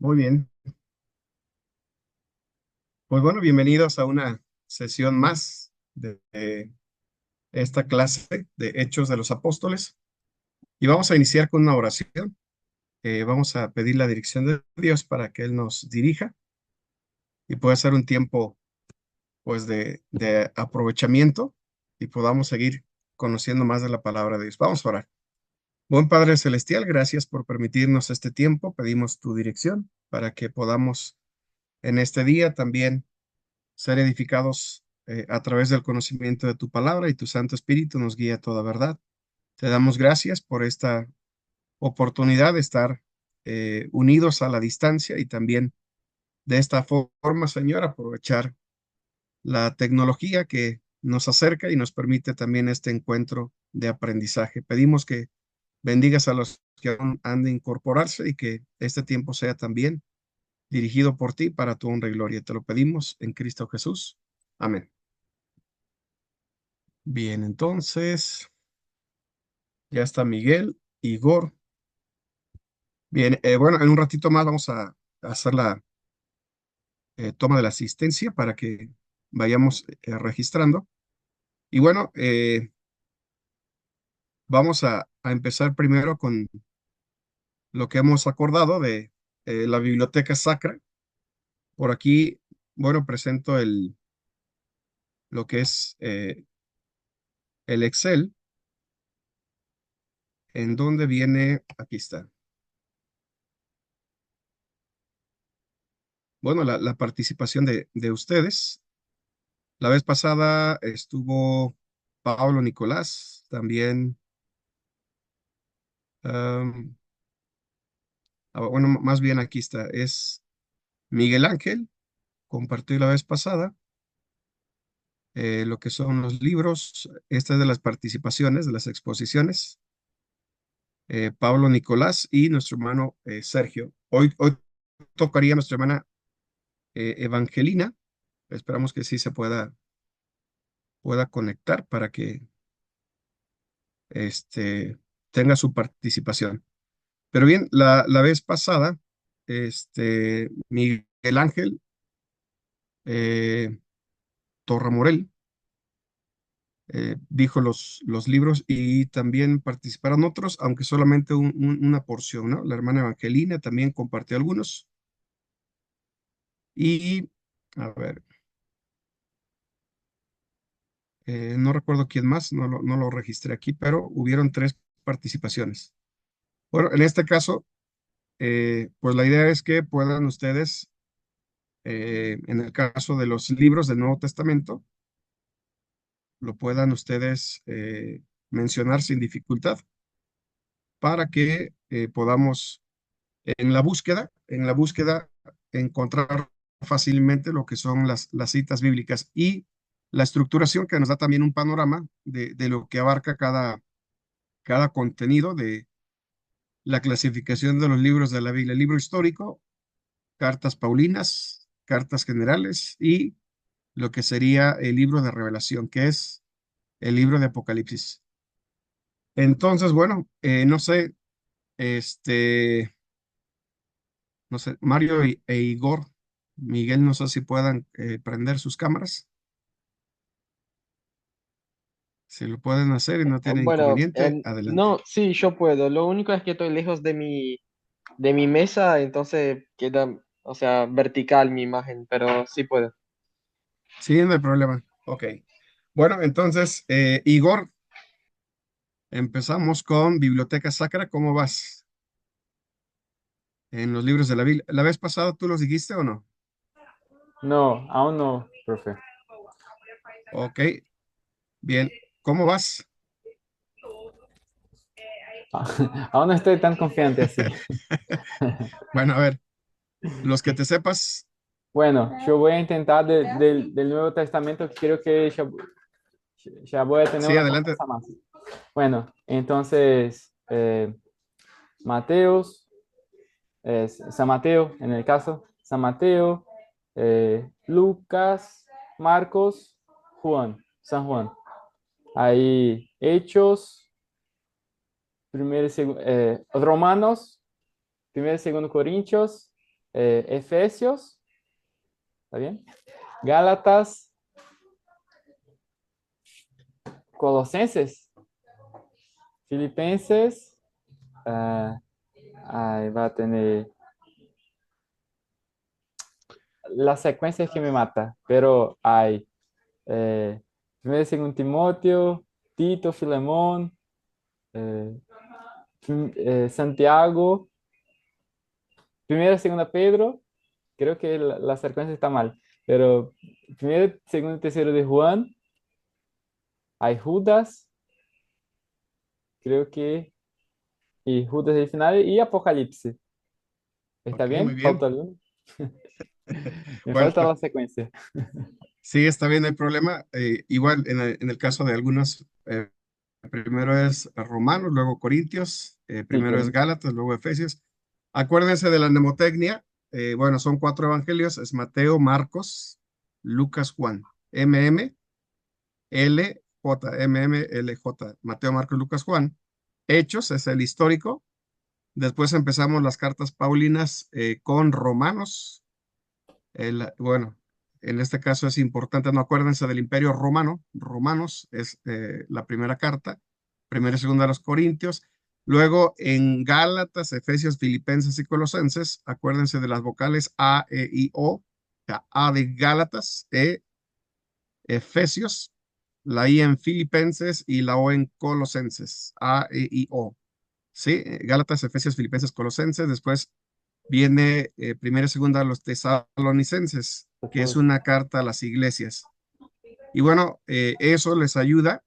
Muy bien. Pues bueno, bienvenidos a una sesión más de esta clase de Hechos de los Apóstoles. Y vamos a iniciar con una oración. Vamos a pedir la dirección de Dios para que Él nos dirija y pueda ser un tiempo pues de aprovechamiento y podamos seguir conociendo más de la palabra de Dios. Vamos a orar. Buen Padre Celestial, gracias por permitirnos este tiempo. Pedimos tu dirección para que podamos en este día también ser edificados a través del conocimiento de tu palabra y tu Santo Espíritu nos guía a toda verdad. Te damos gracias por esta oportunidad de estar unidos a la distancia y también de esta forma, Señor, aprovechar la tecnología que nos acerca y nos permite también este encuentro de aprendizaje. Pedimos que bendigas a los que aún han de incorporarse y que este tiempo sea también dirigido por ti para tu honra y gloria. Te lo pedimos en Cristo Jesús. Amén. Bien, entonces ya está Miguel, Igor. Bien, bueno, en un ratito más vamos a hacer la toma de la asistencia para que vayamos registrando. Y bueno, vamos a empezar primero con lo que hemos acordado de la biblioteca sacra. Por aquí, bueno, presento lo que es el Excel, en donde viene, aquí está. Bueno, la participación de ustedes. La vez pasada estuvo Pablo Nicolás, también, am, bueno, más bien aquí está, es Miguel Ángel, compartió la vez pasada lo que son los libros, esta es de las participaciones, de las exposiciones, Pablo Nicolás y nuestro hermano Sergio. Hoy tocaría nuestra hermana Evangelina, esperamos que sí se pueda conectar para que este, tenga su participación. Pero bien, la vez pasada, Miguel Ángel eh, Torramorel dijo los libros y también participaron otros, aunque solamente una porción, ¿no? La hermana Evangelina también compartió algunos. Y, a ver, no recuerdo quién más, no lo registré aquí, pero hubieron tres participaciones. Bueno, en este caso, pues la idea es que puedan ustedes, en el caso de los libros del Nuevo Testamento, lo puedan ustedes mencionar sin dificultad para que podamos en la búsqueda encontrar fácilmente lo que son las citas bíblicas y la estructuración que nos da también un panorama de lo que abarca cada contenido de la clasificación de los libros de la Biblia, el libro histórico, cartas paulinas, cartas generales y lo que sería el libro de Revelación, que es el libro de Apocalipsis. Entonces, bueno, no sé, este, no sé, Mario e Igor, Miguel, no sé si puedan prender sus cámaras, si lo pueden hacer y no tienen Bueno, inconveniente, adelante. no, sí, yo puedo. Lo único es que estoy lejos de mi mesa, entonces queda, o sea, vertical mi imagen, pero sí puedo. Sí, no hay problema. Ok. Bueno, entonces, Igor, empezamos con Biblioteca Sacra. ¿Cómo vas en los libros de la Biblia? ¿La vez pasada tú los dijiste o no? No, aún no, profe. Ok, bien. ¿Cómo vas? Aún no estoy tan confiante así. Bueno, a ver, los que te sepas, Bueno, yo voy a intentar del Nuevo Testamento, creo que ya voy a tener sí, una adelante. confianza más. Bueno, entonces, Mateos, San Mateo, en el caso, San Mateo, Lucas, Marcos, Juan, San Juan. Hay Hechos, Romanos, primero y segundo Corintios, Efesios, ¿está bien? Gálatas, Colosenses, Filipenses, ahí va a tener la secuencia es que me mata, pero hay primero y segundo Timoteo, Tito, Filemón, eh, Santiago, primero y segunda Pedro, creo que la secuencia está mal, pero primero, segundo y tercero de Juan, hay Judas, creo que, y Judas del final, y Apocalipsis. ¿Está Ok, muy bien? bien. ¿Falta alguno? Me Bueno, falta la secuencia. sí, está bien, no hay problema. Igual en el caso de algunos, primero es Romanos, luego Corintios, Sí, primero es Corín. Gálatas, luego Efesios. Acuérdense de la mnemotecnia. Bueno, son cuatro evangelios, es Mateo, Marcos, Lucas, Juan. MM, L, J, MM, L, J. Mateo, Marcos, Lucas, Juan. Hechos es el histórico. Después empezamos las cartas paulinas con Romanos. Bueno, en este caso es importante, no acuérdense del Imperio Romano. Romanos es la primera carta, primera y segunda de los Corintios. Luego en Gálatas, Efesios, Filipenses y Colosenses, acuérdense de las vocales A, E, I, O. O sea, A de Gálatas, E, Efesios, la I en Filipenses y la O en Colosenses. A, E, I, O. ¿Sí? Gálatas, Efesios, Filipenses, Colosenses. Después viene primera y segunda de los tesalonicenses, que es una carta a las iglesias. Y bueno, eso les ayuda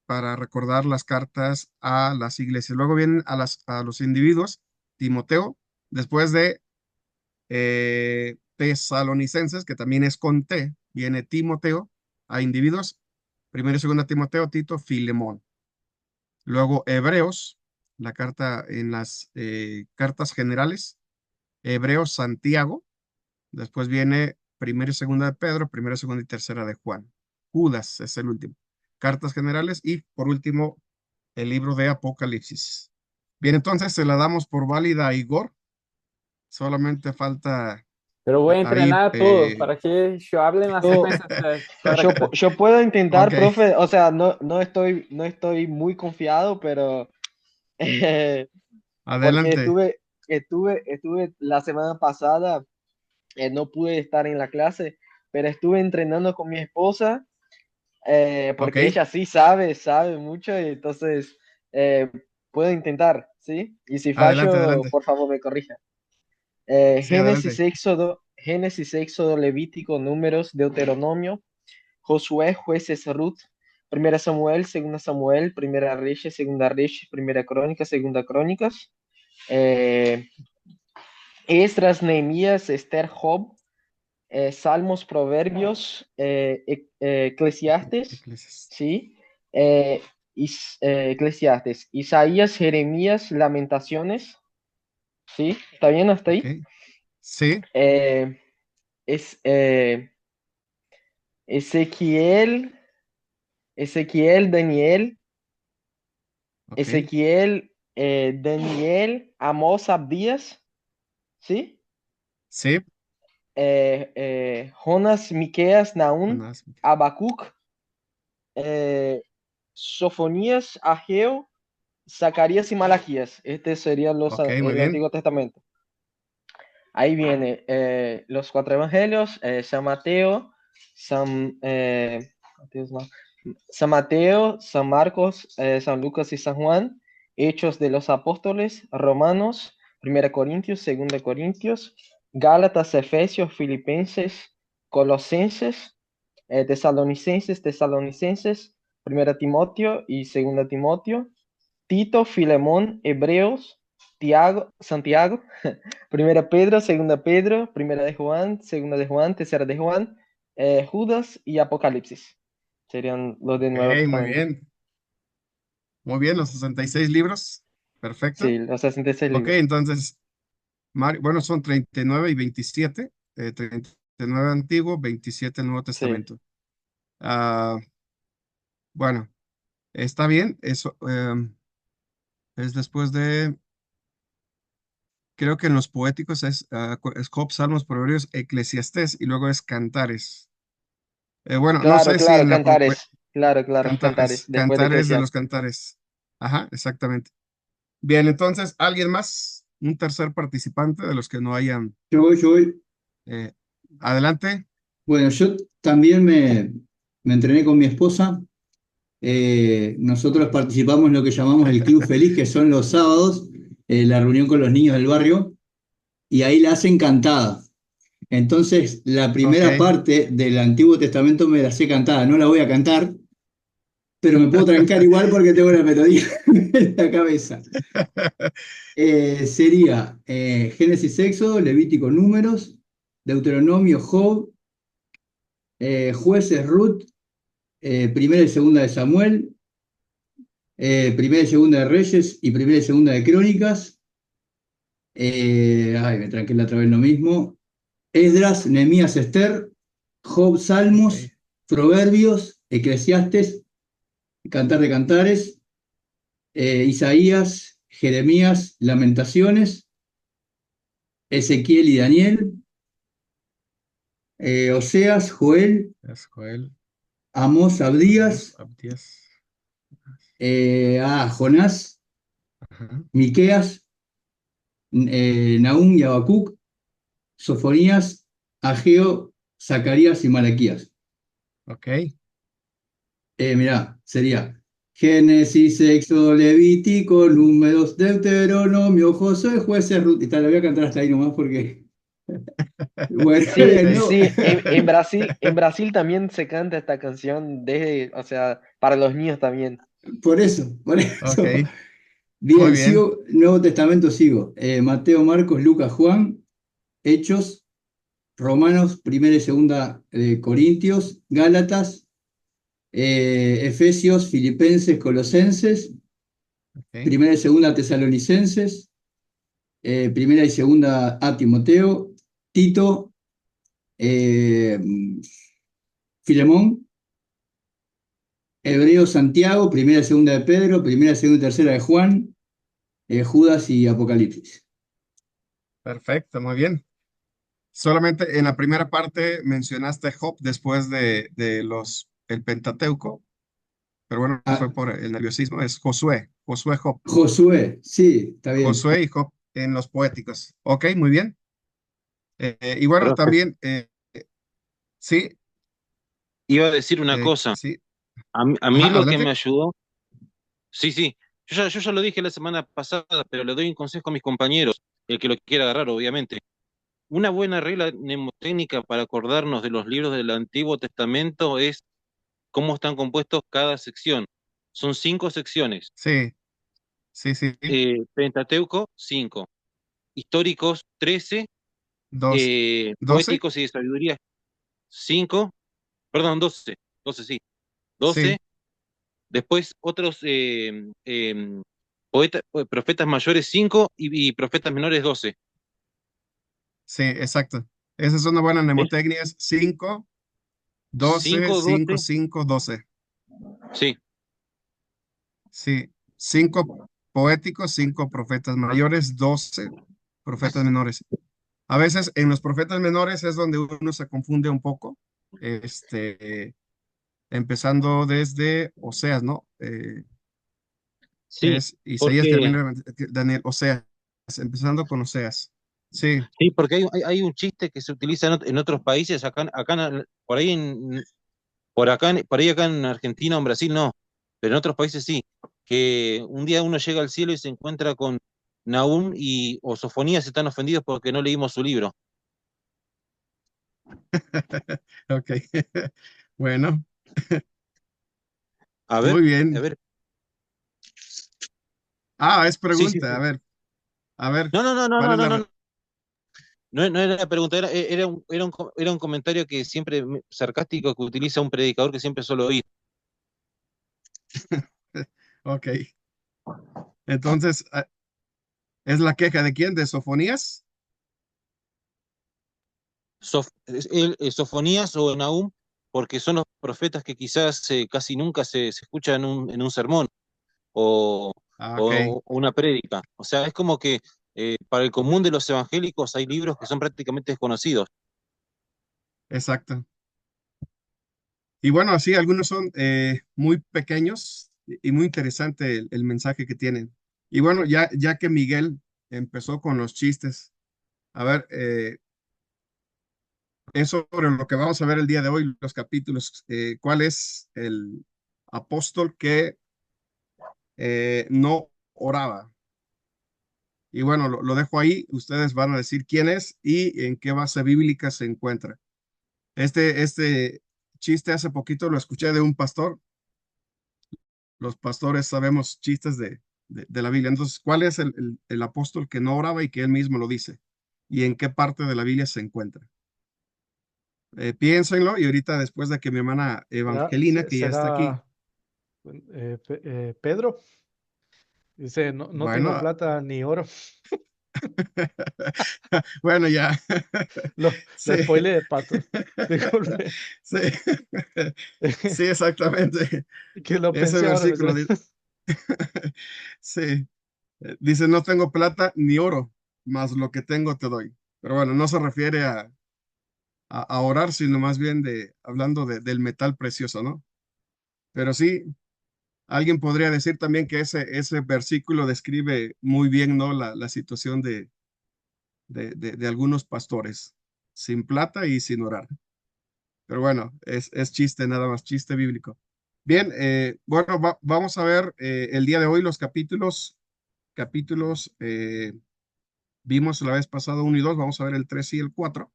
para recordar las cartas a las iglesias. Luego vienen a los individuos, Timoteo, después de tesalonicenses, que también es con T, viene Timoteo, a individuos, primera y segunda Timoteo, Tito, Filemón. Luego Hebreos, la carta en las cartas generales, Hebreos, Santiago. Después viene primera y segunda de Pedro, primera, segunda y tercera de Juan. Judas es el último. Cartas generales y por último el libro de Apocalipsis. Bien, entonces se la damos por válida a Igor. Solamente falta Pero voy a ahí. entrenar todo para que yo hable en la Yo, secuencia correcta. yo puedo intentar, Ok, profe, o sea, no estoy muy confiado, pero eh, porque adelante. estuve la semana pasada, no pude estar en la clase, pero estuve entrenando con mi esposa, Ok, porque ella sí sabe mucho, y entonces eh, puedo intentar, ¿sí? Y si adelante, fallo, adelante. por favor me corrija. Sí, adelante. Génesis, Éxodo, Levítico, Números, Deuteronomio, Josué, Jueces, Ruth, Primera Samuel, Segunda Samuel, Primera Reyes, Segunda Reyes, Primera Crónica, Segunda Crónicas, eh, Esdras, Nehemías, Esther, Job, Salmos, Proverbios, Eclesiastes, Eclesiastes. ¿sí? Eclesiastes, Isaías, Jeremías, Lamentaciones, ¿sí? ¿Está bien hasta Ok, ahí? sí, Eh, es, Ezequiel, Daniel, ok, Ezequiel, Daniel, Amós, Abdías, ¿sí? sí. Jonas, Miqueas, Naún, Jonás. Habacuc, eh, Sofonías, Ageo, Zacarías y Malaquías. Este serían Ok, muy el bien. Antiguo Testamento. Ahí viene los cuatro evangelios, San Mateo, San, Mateo, no, San Mateo, San Marcos, San Lucas y San Juan, Hechos de los Apóstoles, Romanos, Primera Corintios, Segunda Corintios, Gálatas, Efesios, Filipenses, Colosenses, Tesalonicenses, Primera Timoteo y Segunda Timoteo, Tito, Filemón, Hebreos, Santiago, Primera Pedro, Segunda Pedro, Primera de Juan, Segunda de Juan, Tercera de Juan, Judas y Apocalipsis. Serían los del Ok, Nuevo muy Testamento. bien. Muy bien, los 66 libros. Perfecto. Sí, los 66 Ok, libros. entonces, bueno, son 39 y 27. 39 Antiguo, 27 Nuevo Sí. Testamento. Ah, bueno, está bien. Eso es después de... creo que en los poéticos es Job, Salmos, Proverbios, Eclesiastés y luego es Cantares. Bueno, no Claro, sé si claro, en la Cantares. Claro, claro, Cantares. Cantares, Después de Cantares de los Eclesiastes. Cantares. Ajá, exactamente. Bien, entonces, ¿alguien más? Un tercer participante de los que no hayan. Yo voy. eh, Adelante. Bueno, yo también me entrené con mi esposa. Nosotros participamos en lo que llamamos el Club Feliz, que son los sábados, la reunión con los niños del barrio, y ahí la hacen cantada. Entonces, la Ok. primera parte del Antiguo Testamento me la sé cantada. No la voy a cantar, pero me puedo trancar igual porque tengo la melodía en la cabeza. Sería Génesis, Éxodo, Levítico, Números, Deuteronomio, Job, Jueces, Ruth, Primera y Segunda de Samuel, Primera y Segunda de Reyes y Primera y Segunda de Crónicas. Ay, me tranqué la otra vez lo mismo. Esdras, Nehemías, Esther, Job, Ok. Salmos, Proverbios, Eclesiastes, Cantar de Cantares, Isaías, Jeremías, Lamentaciones, Ezequiel y Daniel, Oseas, Joel, Es Joel, Amós, Amos, Abdías, Abdías. Jonás, Ajá. Miqueas, Nahum y Habacuc, Sofonías, Ageo, Zacarías y Malaquías. Ok. Mirá, sería Génesis, Éxodo, Levítico, Números, Deuteronomio, Josué, Jueces, Ruth. Y tal, lo voy a cantar hasta ahí nomás porque, bueno, Sí, Ok. no, sí, en Brasil también se canta esta canción o sea, para los niños también. por eso, por Ok. eso. Muy Bien, bien. sigo, Nuevo Testamento sigo. Mateo, Marcos, Lucas, Juan, Hechos, Romanos, Primera y Segunda de Corintios, Gálatas, Efesios, Filipenses, Colosenses, Ok. Primera y Segunda Tesalonicenses, Primera y Segunda a Timoteo, Tito, eh, Filemón, Hebreo, Santiago, Primera y Segunda de Pedro, Primera, Segunda y Tercera de Juan, Judas y Apocalipsis. Perfecto, muy bien. Solamente en la primera parte mencionaste Job después el Pentateuco, pero bueno, Ah, fue por el nerviosismo. Es Josué, Josué, Job, Josué, sí, está bien. Josué y Job en los poéticos. Ok, muy bien. Y bueno, Profe, también, sí, iba a decir una cosa. sí. A mí Ajá, lo que adelante. me ayudó, sí, sí, yo ya lo dije la semana pasada, pero le doy un consejo a mis compañeros, el que lo quiera agarrar, obviamente. Una buena regla mnemotécnica para acordarnos de los libros del Antiguo Testamento es cómo están compuestos cada sección. Son 5 secciones. Sí, sí, sí. Pentateuco, 5. Históricos, 13. Dos, 12, Poéticos y de sabiduría, 5. Perdón, 12. 12, sí. sí, 12. Después otros profetas mayores 5 y profetas menores 12. sí, exacto. Esa es una buena ¿Eh? mnemotecnia, es 5, 12, 5, 5, 12, 5, 12. sí, Sí, 5 poéticos, 5 profetas mayores, 12 profetas menores. A veces en los profetas menores es donde uno se confunde un poco, empezando desde Oseas, ¿no? sí, Es Isaías, porque, Jeremías, Daniel, Oseas, empezando con Oseas. Sí, sí, porque hay un chiste que se utiliza en otros países, por ahí por ahí acá en Argentina o en Brasil no, pero en otros países sí, que un día uno llega al cielo y se encuentra con Nahum o Sofonías están ofendidos porque no leímos su libro. ok. Bueno, A ver, muy a bien. ver, Ah, es sí, sí, pregunta. sí. A ver, No, no, no, no, ¿cuál no, es no, la... no. No, no era la pregunta, era un comentario que siempre sarcástico que utiliza un predicador que siempre suelo oír. Ok, entonces, ¿es la queja de quién? ¿De Sofonías? Sofonías o Nahum, porque son los profetas que quizás casi nunca se escuchan en un sermón o, Ah, ok, o una prédica. O sea, es como que para el común de los evangélicos hay libros que son prácticamente desconocidos. Exacto. Y bueno, así algunos son muy pequeños y muy interesante el mensaje que tienen. Y bueno, ya que Miguel empezó con los chistes, a ver, es sobre lo que vamos a ver el día de hoy, los capítulos. ¿Cuál es el apóstol que no oraba? Y bueno, lo dejo ahí. Ustedes van a decir quién es y en qué base bíblica se encuentra. Este chiste hace poquito lo escuché de un pastor. Los pastores sabemos chistes de la Biblia. Entonces, ¿cuál es el apóstol que no oraba y que él mismo lo dice? ¿Y en qué parte de la Biblia se encuentra? Piénsenlo y ahorita después de que mi hermana Evangelina, que ya está aquí, Será Pedro. Dice, no, no tengo bueno, plata ni oro. bueno, ya, Lo sí, spoileé, Pato. Disculpe. sí, sí, exactamente. Que lo Ese pensé ahora. versículo sí, dice, no tengo plata ni oro, mas lo que tengo te doy. Pero bueno, no se refiere a orar, sino más bien hablando del metal precioso, ¿no? Pero sí, alguien podría decir también que ese versículo describe muy bien, ¿no? La situación de algunos pastores, sin plata y sin orar. Pero bueno, es chiste, nada más, chiste bíblico. Bien, bueno, vamos a ver el día de hoy los capítulos, vimos la vez pasada 1 y 2, vamos a ver el 3 y el 4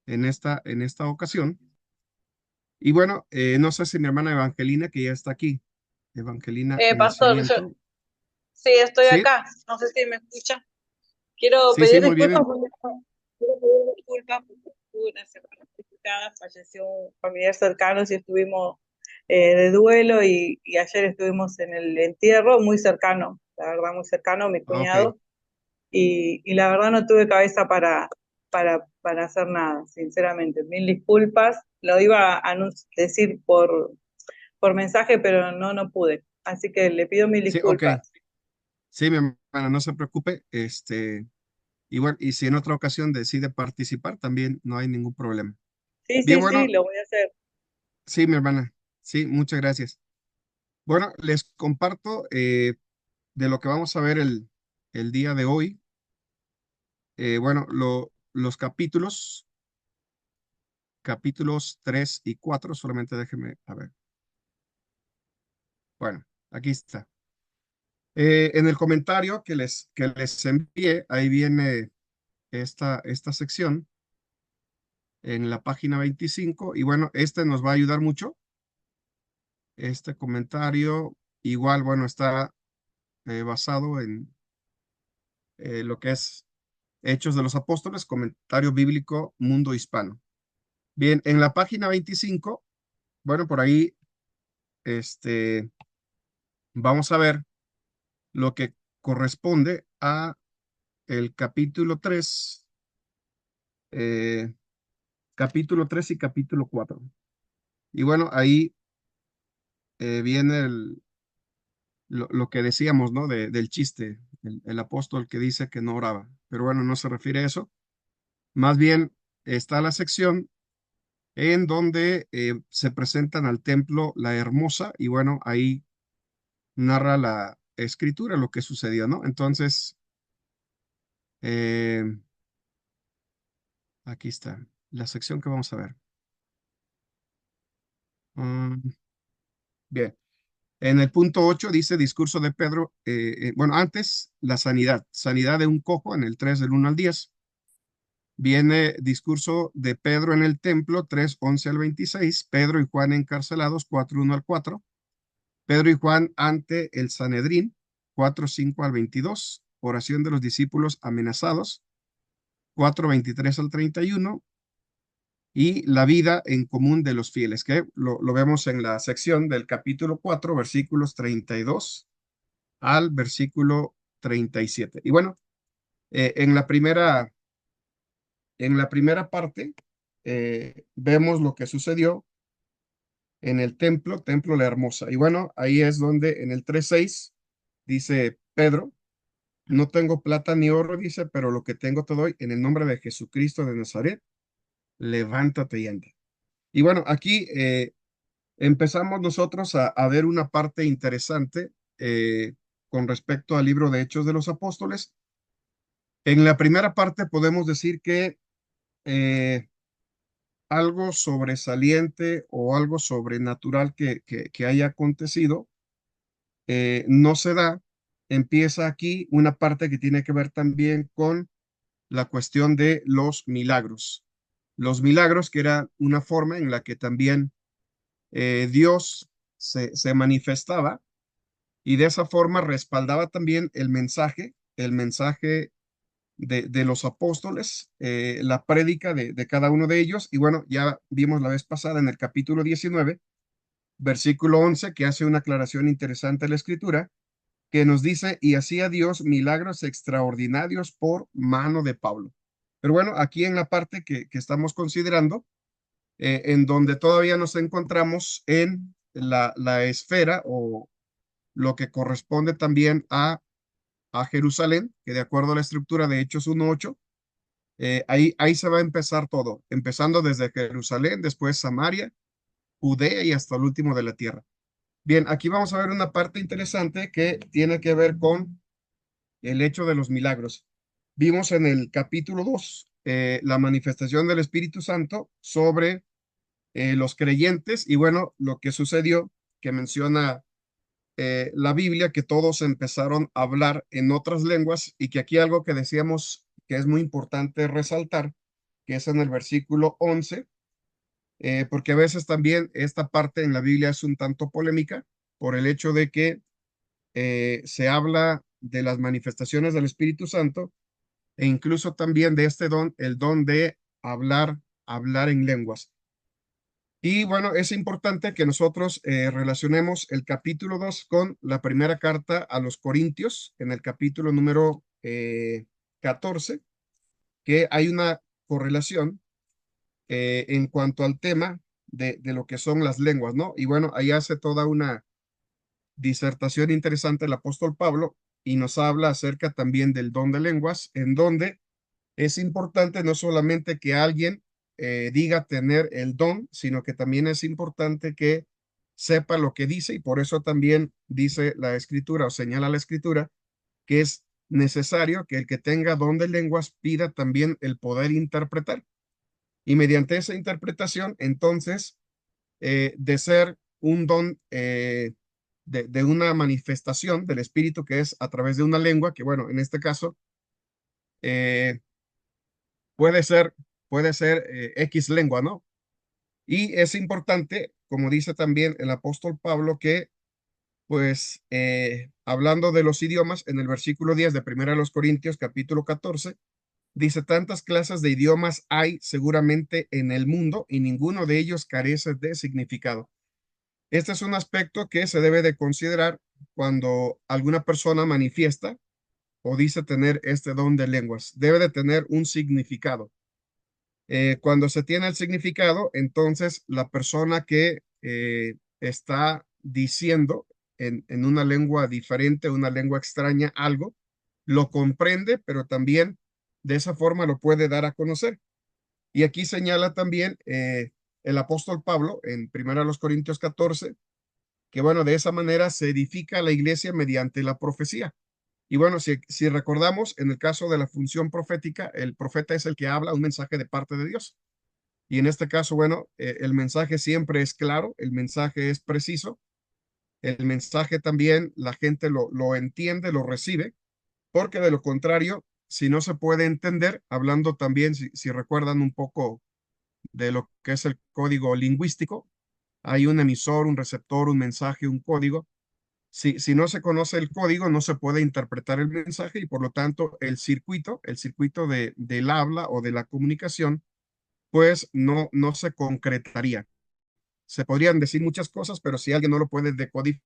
en esta ocasión. Y bueno, no sé si mi hermana Evangelina, que ya está aquí, Evangelina Pastor, Nacimiento. sí, estoy Sí, acá. No sé si me escucha. Quiero sí, sí, pedir muy disculpas bien. porque quiero pedir disculpas porque tuve una semana complicada, falleció un familiar cercano y estuvimos de duelo y ayer estuvimos en el entierro muy cercano, la verdad muy cercano, mi Ah, ok. cuñado, y la verdad no tuve cabeza para hacer nada, sinceramente. Mil disculpas, lo iba a decir por mensaje, pero no pude. Así que le pido mil Sí, ok. disculpas. Sí, mi hermana, no se preocupe. Igual, y si en otra ocasión decide participar, también no hay ningún problema. Sí, Bien, sí, sí, bueno, lo voy a hacer. sí, mi hermana. Sí, muchas gracias. Bueno, les comparto de lo que vamos a ver el día de hoy. Bueno, los capítulos 3 y 4, solamente déjenme, a ver. Bueno, aquí está. En el comentario que les envié, ahí viene esta sección en la página 25. Y bueno, este nos va a ayudar mucho. Este comentario, igual, bueno, está basado en lo que es Hechos de los Apóstoles, comentario bíblico Mundo Hispano. Bien, en la página 25, bueno, por ahí vamos a ver lo que corresponde a el eh, capítulo 3 y capítulo 4. Y bueno, ahí viene lo que decíamos, ¿no? Del chiste, el apóstol que dice que no oraba. Pero bueno, no se refiere a eso. Más bien está la sección en donde se presentan al templo la hermosa y bueno, ahí narra la escritura lo que sucedió, ¿no? Entonces, eh, aquí está la sección que vamos a ver. Bien, en el punto 8 dice discurso de Pedro, bueno, antes la sanidad de un cojo en el 3 del 1 al 10. Viene discurso de Pedro en el templo, 3:11 al 26. Pedro y Juan encarcelados, 4:1 al 4. Pedro y Juan ante el Sanedrín, 4:5 al 22. Oración de los discípulos amenazados, 4:23 al 31. Y la vida en común de los fieles, que lo vemos en la sección del capítulo 4, versículos 32 al versículo 37. Y bueno, en la primera parte vemos lo que sucedió en el templo La Hermosa. Y bueno, ahí es donde en el 3:6 dice Pedro, no tengo plata ni oro, dice, pero lo que tengo te doy en el nombre de Jesucristo de Nazaret, levántate y anda. Y bueno, aquí empezamos nosotros a ver una parte interesante con respecto al libro de Hechos de los Apóstoles. En la primera parte podemos decir que eh, algo sobresaliente o algo sobrenatural que haya acontecido no se da. Empieza aquí una parte que tiene que ver también con la cuestión de los milagros. Los milagros, que era una forma en la que también Dios se manifestaba y de esa forma respaldaba también el mensaje de los apóstoles, la prédica de cada uno de ellos. Y bueno, ya vimos la vez pasada en el capítulo 19, versículo 11, que hace una aclaración interesante a la escritura, que nos dice, y hacía Dios milagros extraordinarios por mano de Pablo. Pero bueno, aquí en la parte que estamos considerando, en donde todavía nos encontramos en la esfera o lo que corresponde también a Jerusalén, que de acuerdo a la estructura de Hechos 1:8, ahí se va a empezar todo, empezando desde Jerusalén, después Samaria, Judea y hasta el último de la tierra. Bien, aquí vamos a ver una parte interesante que tiene que ver con el hecho de los milagros. Vimos en el capítulo 2 la manifestación del Espíritu Santo sobre los creyentes y bueno, lo que sucedió, que menciona la Biblia, que todos empezaron a hablar en otras lenguas y que aquí algo que decíamos que es muy importante resaltar, que es en el versículo 11, porque a veces también esta parte en la Biblia es un tanto polémica por el hecho de que se habla de las manifestaciones del Espíritu Santo e incluso también de este don, el don de hablar en lenguas. Y bueno, es importante que nosotros relacionemos el capítulo 2 con la primera carta a los Corintios, en el capítulo número 14, que hay una correlación en cuanto al tema de lo que son las lenguas, ¿no? Y bueno, ahí hace toda una disertación interesante el apóstol Pablo y nos habla acerca también del don de lenguas, en donde es importante no solamente que alguien diga tener el don, sino que también es importante que sepa lo que dice y por eso también dice la escritura o señala la escritura que es necesario que el que tenga don de lenguas pida también el poder interpretar. Y mediante esa interpretación, entonces, de ser un don de una manifestación del Espíritu que es a través de una lengua, que bueno, en este caso eh, puede ser, puede ser X lengua, ¿no? Y es importante, como dice también el apóstol Pablo, que pues hablando de los idiomas, en el versículo 10 de 1 Corintios capítulo 14, dice, tantas clases de idiomas hay seguramente en el mundo y ninguno de ellos carece de significado. Este es un aspecto que se debe de considerar cuando alguna persona manifiesta o dice tener este don de lenguas. Debe de tener un significado. Cuando se tiene el significado, entonces la persona que está diciendo en una lengua diferente, una lengua extraña, algo, lo comprende, pero también de esa forma lo puede dar a conocer. Y aquí señala también el apóstol Pablo en 1 Corintios 14, que bueno, de esa manera se edifica la iglesia mediante la profecía. Y bueno, si recordamos, en el caso de la función profética, el profeta es el que habla un mensaje de parte de Dios. Y en este caso, bueno, el mensaje siempre es claro, el mensaje es preciso, el mensaje también la gente lo entiende, lo recibe, porque de lo contrario, si no se puede entender, hablando también, si recuerdan un poco de lo que es el código lingüístico, hay un emisor, un receptor, un mensaje, un código. Si no se conoce el código, no se puede interpretar el mensaje y por lo tanto el circuito del habla o de la comunicación, pues no se concretaría. Se podrían decir muchas cosas, pero si alguien no lo puede decodificar,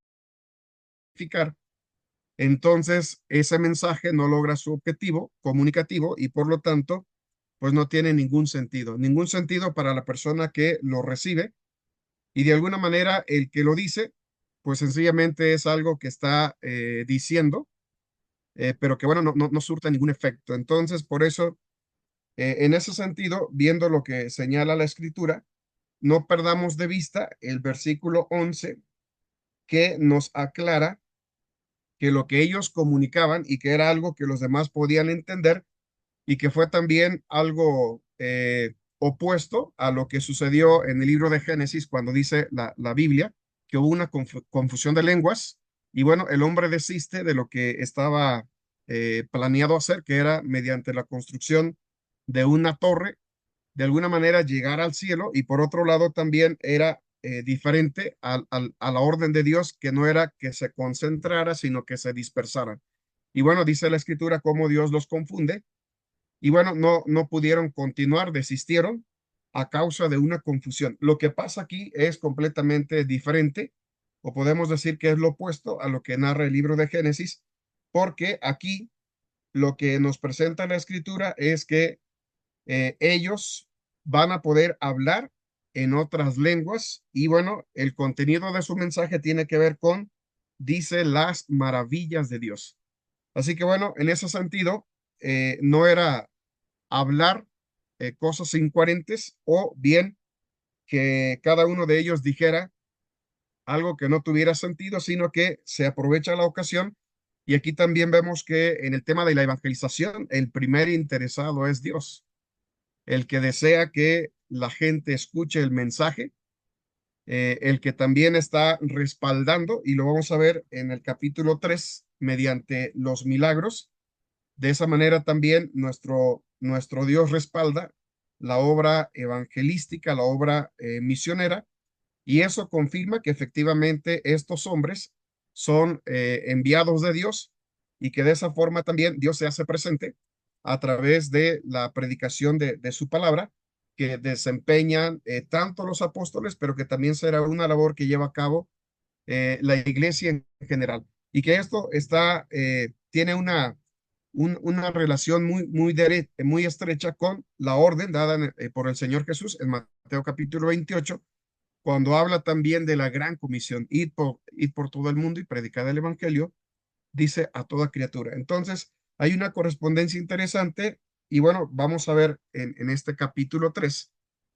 entonces ese mensaje no logra su objetivo comunicativo y por lo tanto, pues no tiene ningún sentido para la persona que lo recibe y de alguna manera el que lo dice, pues sencillamente es algo que está diciendo pero que bueno, no surta ningún efecto. Entonces, por eso, en ese sentido, viendo lo que señala la Escritura, no perdamos de vista el versículo 11 que nos aclara que lo que ellos comunicaban y que era algo que los demás podían entender y que fue también algo opuesto a lo que sucedió en el libro de Génesis cuando dice la Biblia que hubo una confusión de lenguas y bueno, el hombre desiste de lo que estaba planeado hacer, que era mediante la construcción de una torre, de alguna manera llegar al cielo y por otro lado también era diferente a la orden de Dios, que no era que se concentrara, sino que se dispersara. Y bueno, dice la escritura cómo Dios los confunde y bueno, no pudieron continuar, desistieron a causa de una confusión. Lo que pasa aquí es completamente diferente, o podemos decir que es lo opuesto a lo que narra el libro de Génesis, porque aquí lo que nos presenta la escritura es que ellos van a poder hablar en otras lenguas y bueno, el contenido de su mensaje tiene que ver con, dice, las maravillas de Dios. Así que bueno, en ese sentido, no era hablar cosas incoherentes o bien que cada uno de ellos dijera algo que no tuviera sentido, sino que se aprovecha la ocasión. Y aquí también vemos que en el tema de la evangelización, el primer interesado es Dios, el que desea que la gente escuche el mensaje, el que también está respaldando, y lo vamos a ver en el capítulo 3 mediante los milagros. De esa manera también nuestro Dios respalda la obra evangelística, la obra misionera, y eso confirma que efectivamente estos hombres son enviados de Dios y que de esa forma también Dios se hace presente a través de la predicación de su palabra que desempeñan tanto los apóstoles, pero que también será una labor que lleva a cabo la iglesia en general. Y que esto tiene una relación muy estrecha con la orden dada por el Señor Jesús en Mateo capítulo 28, cuando habla también de la gran comisión, id por todo el mundo y predicad el evangelio, dice a toda criatura. Entonces, hay una correspondencia interesante y bueno, vamos a ver en este capítulo 3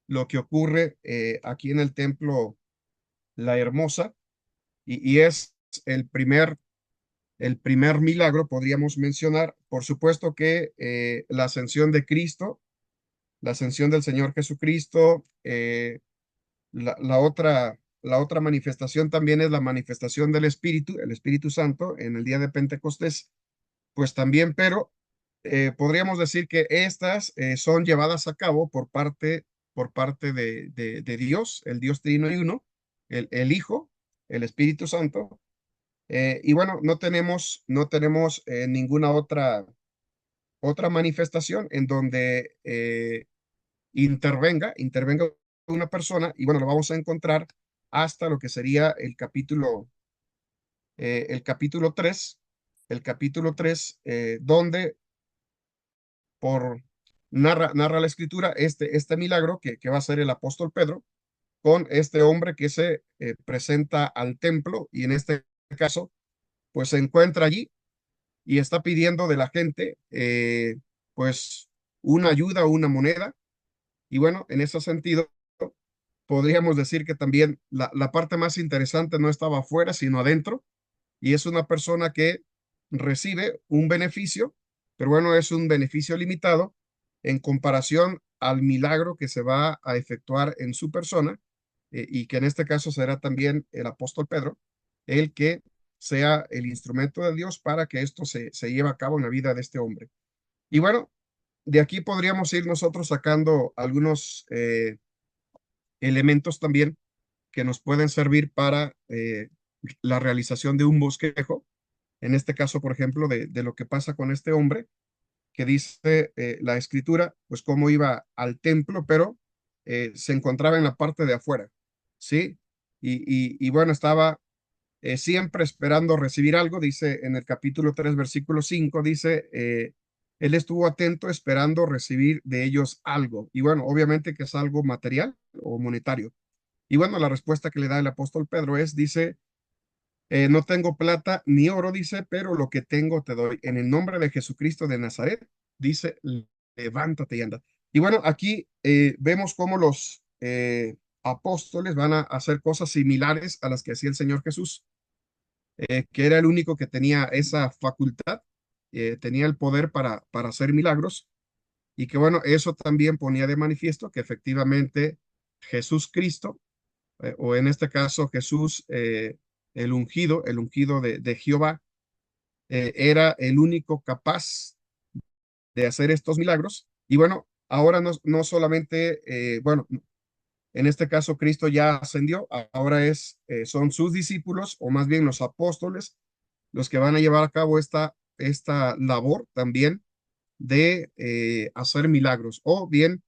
lo que ocurre aquí en el templo La Hermosa y es el primer milagro, podríamos mencionar, por supuesto que la ascensión de Cristo, la ascensión del Señor Jesucristo, la otra manifestación también es la manifestación del Espíritu, el Espíritu Santo, en el día de Pentecostés, pues también, pero podríamos decir que estas son llevadas a cabo por parte de Dios, el Dios Trino y Uno, el Hijo, el Espíritu Santo, y bueno, no tenemos ninguna otra manifestación en donde intervenga una persona, y bueno, lo vamos a encontrar hasta lo que sería el capítulo 3, donde por narra la escritura este milagro que va a ser el apóstol Pedro con este hombre que se presenta al templo y en este caso, pues se encuentra allí y está pidiendo de la gente, pues, una ayuda o una moneda. Y bueno, en ese sentido, podríamos decir que también la parte más interesante no estaba afuera, sino adentro, y es una persona que recibe un beneficio, pero bueno, es un beneficio limitado en comparación al milagro que se va a efectuar en su persona, y que en este caso será también el apóstol Pedro, el que sea el instrumento de Dios para que esto se lleve a cabo en la vida de este hombre. Y bueno, de aquí podríamos ir nosotros sacando algunos elementos también que nos pueden servir para la realización de un bosquejo. En este caso, por ejemplo, de lo que pasa con este hombre, que dice la escritura, pues cómo iba al templo, pero se encontraba en la parte de afuera, ¿sí? Y bueno, estaba siempre esperando recibir algo, dice en el capítulo 3 versículo 5 dice, él estuvo atento esperando recibir de ellos algo. Y bueno, obviamente que es algo material o monetario. Y bueno, la respuesta que le da el apóstol Pedro dice, No tengo plata ni oro, dice, pero lo que tengo te doy. En el nombre de Jesucristo de Nazaret, dice, levántate y anda. Y bueno, aquí vemos cómo los apóstoles van a hacer cosas similares a las que hacía el Señor Jesús, que era el único que tenía esa facultad, tenía el poder para hacer milagros, y que bueno, eso también ponía de manifiesto que efectivamente Jesús Cristo, o en este caso Jesús, el ungido de Jehová, era el único capaz de hacer estos milagros. Y bueno, ahora no solamente, bueno, en este caso Cristo ya ascendió, ahora son sus discípulos, o más bien los apóstoles, los que van a llevar a cabo esta labor también de hacer milagros, o bien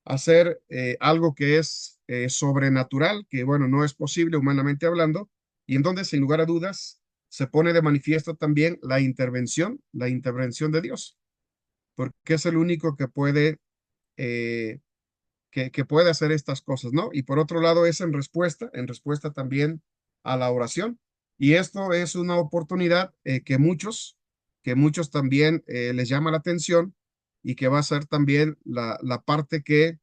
hacer algo que es sobrenatural, que bueno, no es posible humanamente hablando, y en donde sin lugar a dudas se pone de manifiesto también la intervención de Dios, porque es el único que puede, que puede hacer estas cosas, ¿no? Y por otro lado es en respuesta también a la oración. Y esto es una oportunidad que muchos también les llama la atención, y que va a ser también la parte que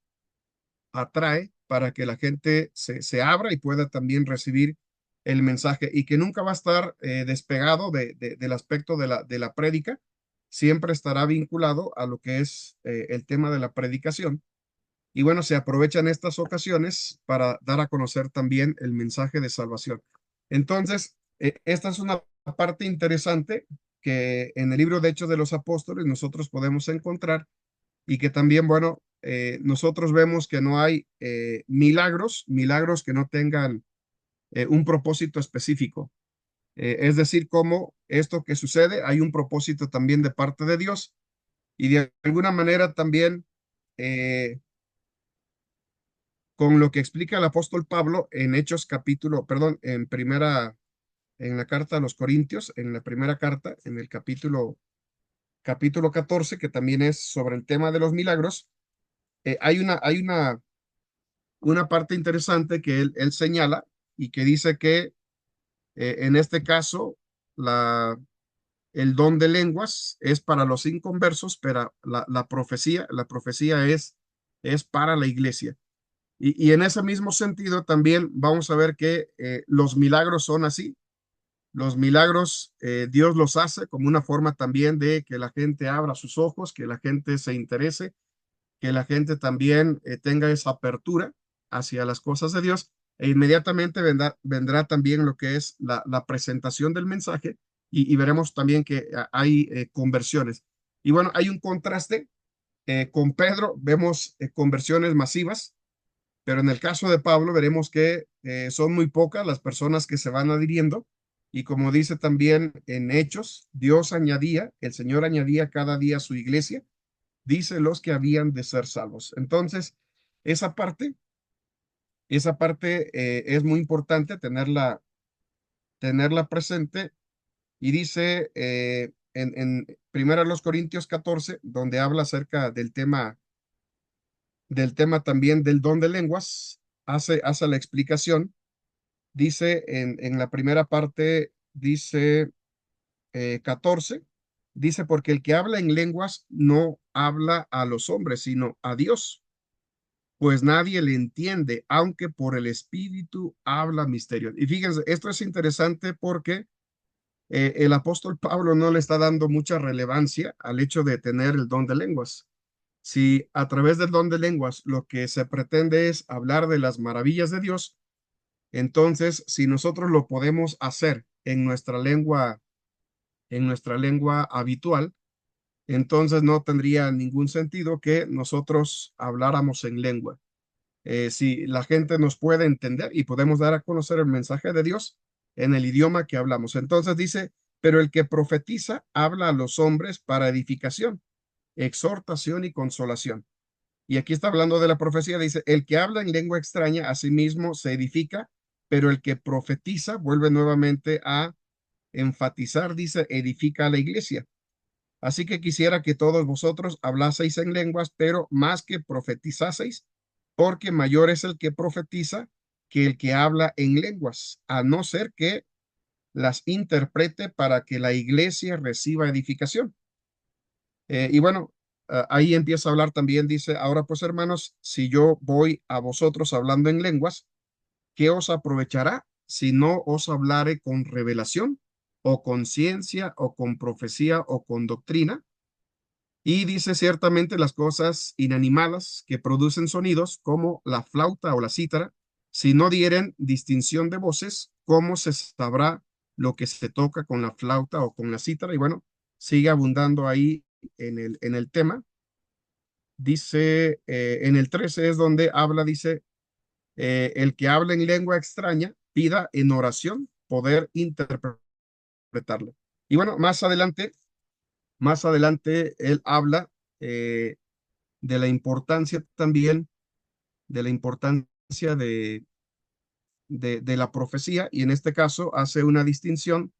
atrae para que la gente se abra y pueda también recibir el mensaje, y que nunca va a estar despegado del aspecto de la prédica, siempre estará vinculado a lo que es el tema de la predicación. Y bueno, se aprovechan estas ocasiones para dar a conocer también el mensaje de salvación. Entonces, esta es una parte interesante que en el libro de Hechos de los Apóstoles nosotros podemos encontrar, y que también, bueno, nosotros vemos que no hay milagros que no tengan un propósito específico. Es decir, como esto que sucede, hay un propósito también de parte de Dios, y de alguna manera también con lo que explica el apóstol Pablo en Hechos capítulo, perdón, en la carta a los Corintios, en la primera carta, en el capítulo 14, que también es sobre el tema de los milagros. Hay una parte interesante que él señala, y que dice que en este caso el don de lenguas es para los inconversos, pero la profecía es para la iglesia. Y en ese mismo sentido también vamos a ver que los milagros son así. Los milagros Dios los hace como una forma también de que la gente abra sus ojos, que la gente se interese, que la gente también tenga esa apertura hacia las cosas de Dios, e inmediatamente vendrá también lo que es la presentación del mensaje, y veremos también que hay conversiones. Y bueno, hay un contraste. Con Pedro vemos conversiones masivas, pero en el caso de Pablo veremos que son muy pocas las personas que se van adhiriendo, y como dice también en Hechos, el Señor añadía cada día a su iglesia, dice, los que habían de ser salvos. Entonces, esa parte, esa parte es muy importante tenerla presente. Y dice en Primera los Corintios 14, donde habla acerca del tema también del don de lenguas, hace la explicación. Dice en la primera parte, dice 14, dice, porque el que habla en lenguas no habla a los hombres, sino a Dios, pues nadie le entiende, aunque por el Espíritu habla misterios. Y fíjense, esto es interesante porque el apóstol Pablo no le está dando mucha relevancia al hecho de tener el don de lenguas. Si a través del don de lenguas lo que se pretende es hablar de las maravillas de Dios, entonces si nosotros lo podemos hacer en nuestra lengua habitual, entonces no tendría ningún sentido que nosotros habláramos en lengua. Si la gente nos puede entender y podemos dar a conocer el mensaje de Dios en el idioma que hablamos. Entonces dice, pero el que profetiza habla a los hombres para edificación, exhortación y consolación. Y aquí está hablando de la profecía, dice, el que habla en lengua extraña a sí mismo se edifica, pero el que profetiza vuelve nuevamente a enfatizar, dice, edifica a la iglesia. Así que quisiera que todos vosotros hablaseis en lenguas, pero más que profetizaseis, porque mayor es el que profetiza que el que habla en lenguas, a no ser que las interprete para que la iglesia reciba edificación. Y bueno, ahí empieza a hablar también, dice, ahora pues hermanos, si yo voy a vosotros hablando en lenguas, ¿qué os aprovechará si no os hablare con revelación o con ciencia o con profecía o con doctrina? Y dice ciertamente las cosas inanimadas que producen sonidos como la flauta o la cítara, si no dieren distinción de voces, ¿cómo se sabrá lo que se toca con la flauta o con la cítara? Y bueno, sigue abundando ahí en el tema. Dice, en el 13 es donde habla, dice, el que habla en lengua extraña, pida en oración poder interpretarlo. Y bueno, más adelante él habla de la importancia también, de la importancia de la profecía, y en este caso hace una distinción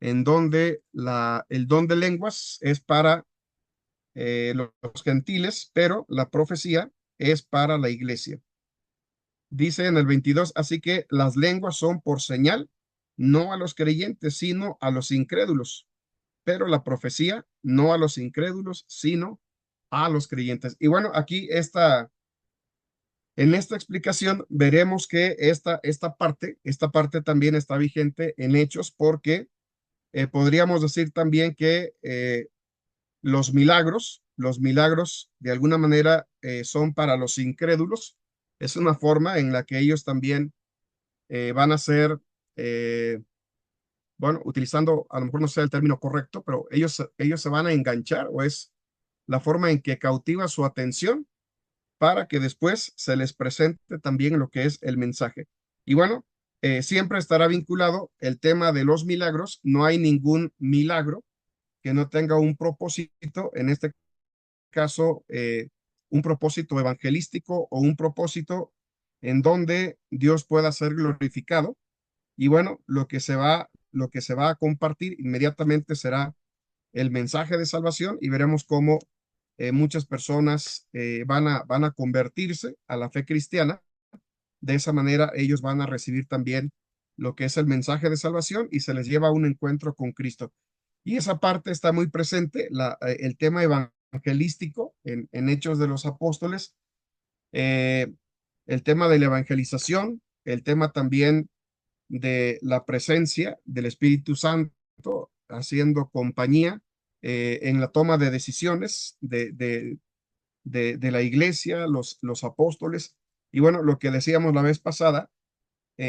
en donde el don de lenguas es para los gentiles, pero la profecía es para la iglesia. Dice en el 22, así que las lenguas son por señal, no a los creyentes, sino a los incrédulos, pero la profecía no a los incrédulos, sino a los creyentes. Y bueno, aquí en esta explicación veremos que esta parte también está vigente en Hechos porque podríamos decir también que los milagros de alguna manera son para los incrédulos. Es una forma en la que ellos también van a ser, bueno, utilizando, a lo mejor no sea el término correcto, pero ellos se van a enganchar o es la forma en que cautiva su atención para que después se les presente también lo que es el mensaje. Y bueno, siempre estará vinculado el tema de los milagros. No hay ningún milagro que no tenga un propósito, en este caso, un propósito evangelístico o un propósito en donde Dios pueda ser glorificado. Y bueno, lo que se va a compartir inmediatamente será el mensaje de salvación y veremos cómo muchas personas van a convertirse a la fe cristiana. De esa manera ellos van a recibir también lo que es el mensaje de salvación y se les lleva a un encuentro con Cristo. Y esa parte está muy presente, el tema evangelístico en Hechos de los Apóstoles, eh, el tema de la evangelización, el tema también de la presencia del Espíritu Santo haciendo compañía en la toma de decisiones de la iglesia, los apóstoles. Y bueno, lo que decíamos la vez pasada,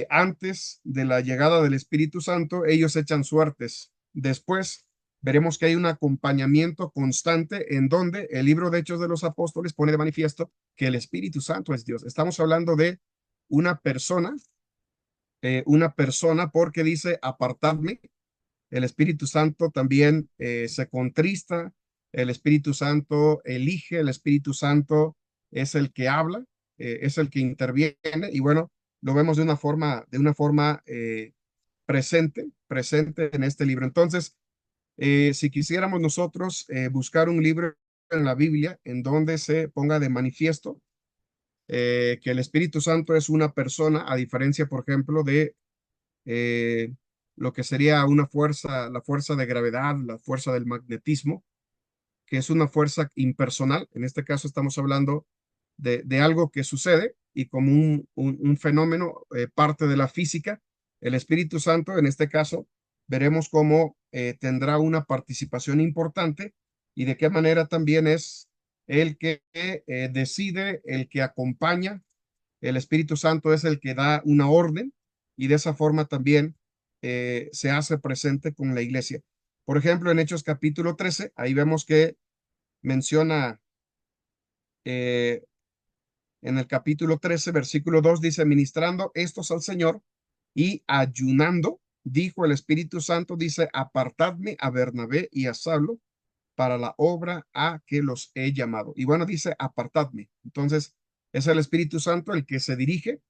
antes de la llegada del Espíritu Santo, ellos echan suertes. Después veremos que hay un acompañamiento constante en donde el libro de Hechos de los Apóstoles pone de manifiesto que el Espíritu Santo es Dios. Estamos hablando de una persona porque dice apartadme. El Espíritu Santo también se contrista, el Espíritu Santo elige, el Espíritu Santo es el que habla, es el que interviene y bueno, lo vemos de una forma presente en este libro. Entonces, si quisiéramos nosotros buscar un libro en la Biblia en donde se ponga de manifiesto que el Espíritu Santo es una persona, a diferencia, por ejemplo, de eh, lo que sería una fuerza, la fuerza de gravedad, la fuerza del magnetismo, que es una fuerza impersonal. En este caso estamos hablando de algo que sucede y como un fenómeno, parte de la física. El Espíritu Santo, en este caso, veremos cómo tendrá una participación importante y de qué manera también es el que decide, el que acompaña. El Espíritu Santo es el que da una orden y de esa forma también se hace presente con la iglesia. Por ejemplo, en Hechos capítulo 13, ahí vemos que menciona eh, en el capítulo 13, versículo 2, dice, ministrando estos al Señor y ayunando, dijo el Espíritu Santo, dice, apartadme a Bernabé y a Saulo para la obra a que los he llamado. Y bueno, dice, apartadme. Entonces, es el Espíritu Santo el que se dirige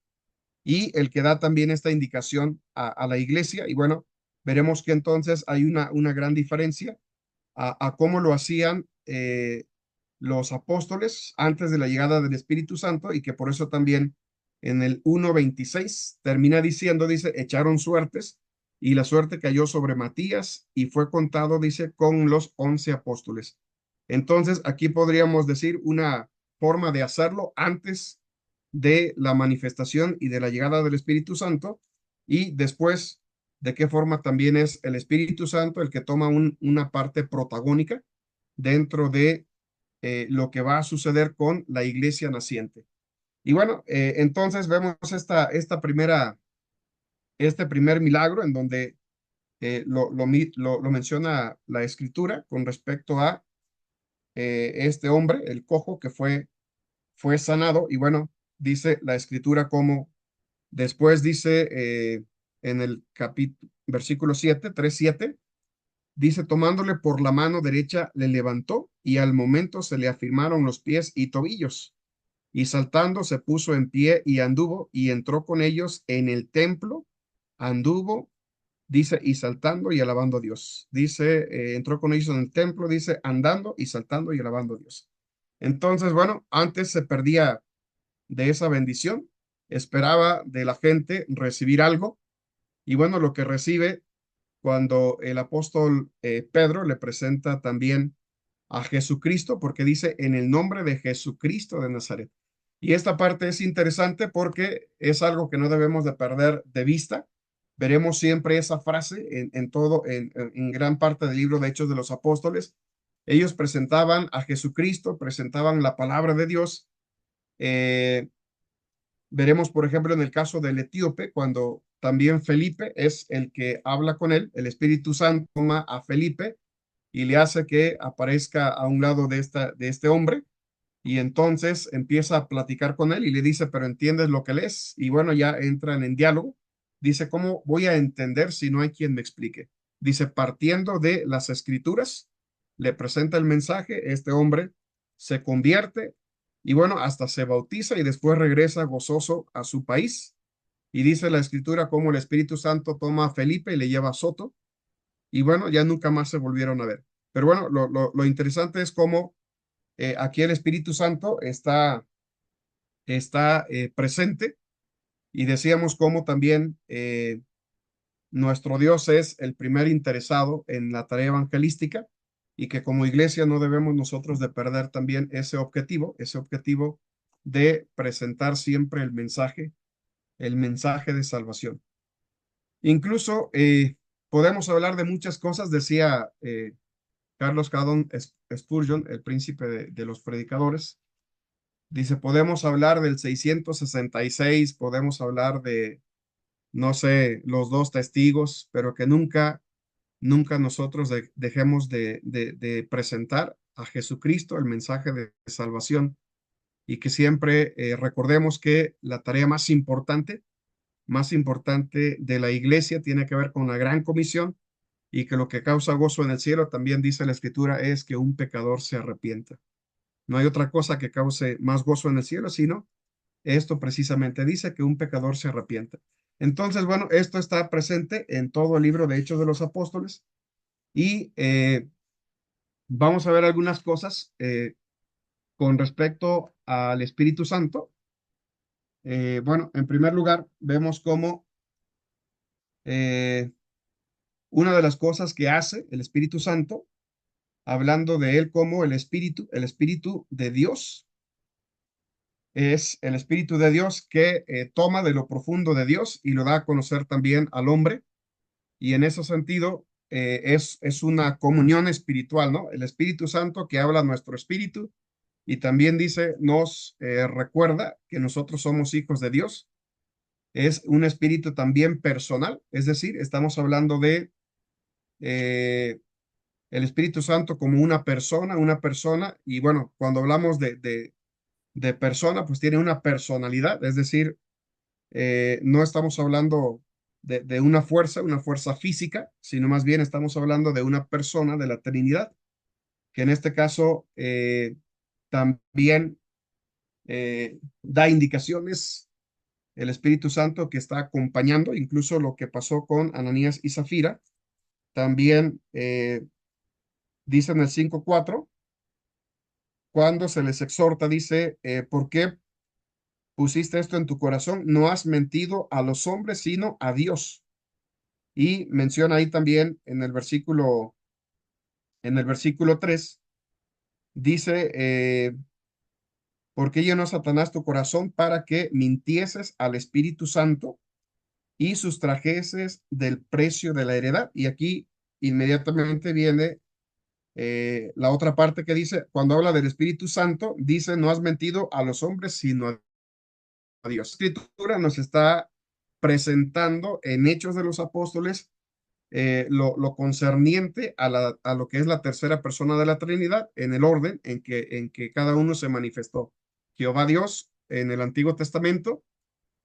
y el que da también esta indicación a la iglesia. Y bueno, veremos que entonces hay una gran diferencia a cómo lo hacían los apóstoles antes de la llegada del Espíritu Santo y que por eso también en el 1.26 termina diciendo, dice, echaron suertes y la suerte cayó sobre Matías y fue contado, dice, con los 11 apóstoles. Entonces, aquí podríamos decir una forma de hacerlo antes de la manifestación y de la llegada del Espíritu Santo, y después de qué forma también es el Espíritu Santo el que toma una parte protagónica dentro de lo que va a suceder con la iglesia naciente. Y bueno, entonces vemos este primer milagro en donde lo menciona la escritura con respecto a este hombre, el cojo, que fue sanado. Y bueno, dice la escritura como después dice en el versículo 7, 3:7, dice, tomándole por la mano derecha, le levantó y al momento se le afirmaron los pies y tobillos. Y saltando se puso en pie y anduvo y entró con ellos en el templo, anduvo, dice, y saltando y alabando a Dios. Dice, entró con ellos en el templo, dice, andando y saltando y alabando a Dios. Entonces, bueno, antes se perdía de esa bendición, esperaba de la gente recibir algo, y bueno, lo que recibe cuando el apóstol Pedro le presenta también a Jesucristo, porque dice en el nombre de Jesucristo de Nazaret. Y esta parte es interesante porque es algo que no debemos de perder de vista. Veremos siempre esa frase en gran parte del libro de Hechos de los Apóstoles. Ellos presentaban a Jesucristo, presentaban la palabra de Dios. Veremos, por ejemplo, en el caso del etíope, cuando también Felipe es el que habla con él, el Espíritu Santo toma a Felipe y le hace que aparezca a un lado de este hombre, y entonces empieza a platicar con él y le dice, pero ¿entiendes lo que lees? Y bueno, ya entran en diálogo. Dice, ¿cómo voy a entender si no hay quien me explique? Dice, partiendo de las escrituras, le presenta el mensaje, este hombre se convierte y bueno, hasta se bautiza y después regresa gozoso a su país. Y dice la escritura cómo el Espíritu Santo toma a Felipe y le lleva a Soto, y bueno, ya nunca más se volvieron a ver. Pero bueno, lo interesante es cómo aquí el Espíritu Santo está presente, y decíamos cómo también nuestro Dios es el primer interesado en la tarea evangelística, y que como iglesia no debemos nosotros de perder también ese objetivo de presentar siempre el mensaje de salvación. Incluso podemos hablar de muchas cosas, decía Carlos Haddon Spurgeon, el príncipe de los predicadores. Dice, podemos hablar del 666, podemos hablar de, no sé, los dos testigos, pero que nunca nosotros dejemos de presentar a Jesucristo, el mensaje de salvación, y que siempre recordemos que la tarea más importante de la iglesia tiene que ver con la gran comisión, y que lo que causa gozo en el cielo, también dice la escritura, es que un pecador se arrepienta. No hay otra cosa que cause más gozo en el cielo, sino esto precisamente dice que un pecador se arrepienta. Entonces, bueno, esto está presente en todo el libro de Hechos de los Apóstoles, y vamos a ver algunas cosas con respecto al Espíritu Santo. Bueno, en primer lugar, vemos cómo una de las cosas que hace el Espíritu Santo, hablando de él como el Espíritu de Dios, es el Espíritu de Dios que toma de lo profundo de Dios y lo da a conocer también al hombre. Y en ese sentido es una comunión espiritual, ¿no? El Espíritu Santo que habla a nuestro espíritu, y también dice, nos recuerda que nosotros somos hijos de Dios. Es un espíritu también personal, es decir, estamos hablando de el Espíritu Santo como una persona, y bueno, cuando hablamos de persona, pues tiene una personalidad, es decir, no estamos hablando de una fuerza física, sino más bien estamos hablando de una persona de la Trinidad, que en este caso también da indicaciones, el Espíritu Santo que está acompañando, incluso lo que pasó con Ananías y Zafira, también dice en el 5:4, cuando se les exhorta, dice, ¿por qué pusiste esto en tu corazón? No has mentido a los hombres, sino a Dios. Y menciona ahí también en el versículo 3, dice, porque llenó Satanás tu corazón para que mintieses al Espíritu Santo y sustrajeses del precio de la heredad. Y aquí inmediatamente viene la otra parte que dice, cuando habla del Espíritu Santo, dice, no has mentido a los hombres, sino a Dios. La Escritura nos está presentando en Hechos de los Apóstoles lo concerniente a lo que es la tercera persona de la Trinidad en el orden en que cada uno se manifestó. Jehová Dios en el Antiguo Testamento.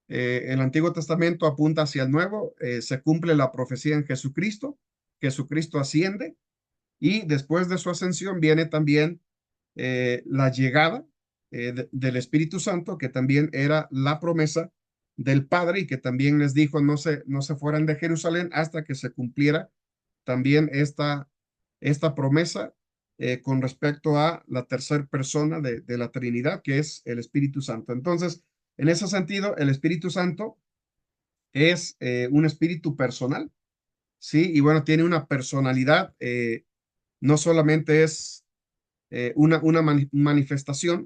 El Antiguo Testamento apunta hacia el Nuevo, se cumple la profecía en Jesucristo, Jesucristo asciende y después de su ascensión viene también la llegada del Espíritu Santo, que también era la promesa del Padre y que también les dijo no se fueran de Jerusalén hasta que se cumpliera también esta promesa con respecto a la tercera persona de la Trinidad, que es el Espíritu Santo. Entonces, en ese sentido, el Espíritu Santo es un espíritu personal, ¿sí? Y bueno, tiene una personalidad, no solamente es una manifestación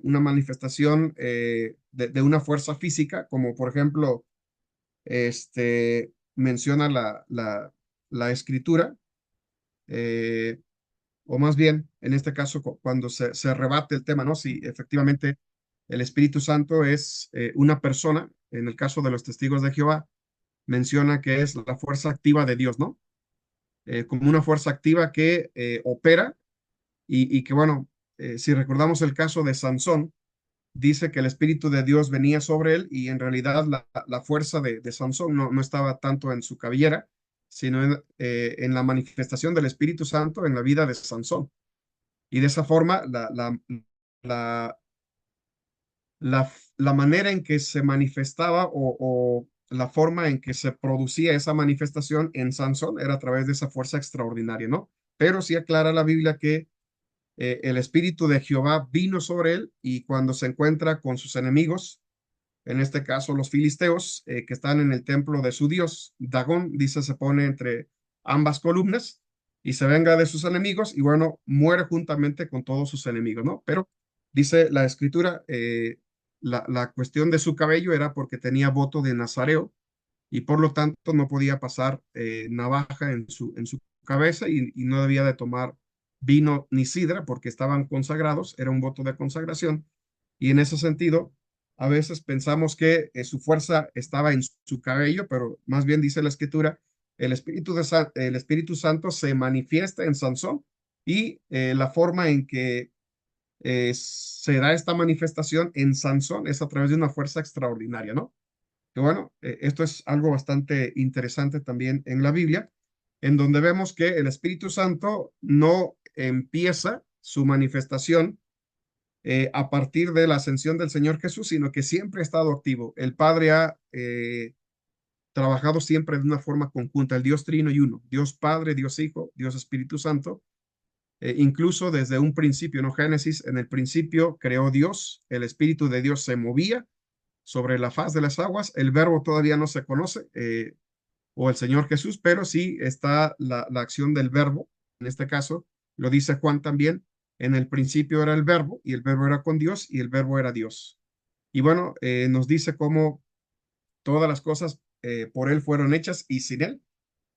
de una fuerza física, como por ejemplo, menciona la escritura, eh, o más bien, en este caso, cuando se rebate el tema, ¿no? Si efectivamente el Espíritu Santo es una persona, en el caso de los testigos de Jehová, menciona que es la fuerza activa de Dios, ¿no? Como una fuerza activa que opera y que, bueno, si recordamos el caso de Sansón, dice que el Espíritu de Dios venía sobre él y en realidad la fuerza de Sansón no estaba tanto en su cabellera, sino en la manifestación del Espíritu Santo en la vida de Sansón. Y de esa forma, la, la, la manera en que se manifestaba o la forma en que se producía esa manifestación en Sansón era a través de esa fuerza extraordinaria, ¿no? Pero sí aclara la Biblia que el Espíritu de Jehová vino sobre él y cuando se encuentra con sus enemigos, en este caso los filisteos, que están en el templo de su dios, Dagón, dice, se pone entre ambas columnas y se venga de sus enemigos y bueno, muere juntamente con todos sus enemigos, ¿no? Pero dice la escritura, la cuestión de su cabello era porque tenía voto de nazareo y por lo tanto no podía pasar navaja en su cabeza y no debía de tomar vino ni sidra porque estaban consagrados, era un voto de consagración y en ese sentido a veces pensamos que su fuerza estaba en su cabello, pero más bien dice la escritura, el Espíritu Santo se manifiesta en Sansón y la forma en que se da esta manifestación en Sansón es a través de una fuerza extraordinaria, ¿no? Que bueno, esto es algo bastante interesante también en la Biblia, en donde vemos que el Espíritu Santo no empieza su manifestación a partir de la ascensión del Señor Jesús, sino que siempre ha estado activo. El Padre ha trabajado siempre de una forma conjunta, el Dios Trino y uno, Dios Padre, Dios Hijo, Dios Espíritu Santo, incluso desde un principio, ¿no? Génesis, en el principio creó Dios, el Espíritu de Dios se movía sobre la faz de las aguas, el verbo todavía no se conoce, o el Señor Jesús, pero sí está la acción del verbo, en este caso, lo dice Juan también, en el principio era el verbo y el verbo era con Dios y el verbo era Dios. Y bueno, nos dice cómo todas las cosas por él fueron hechas y sin él,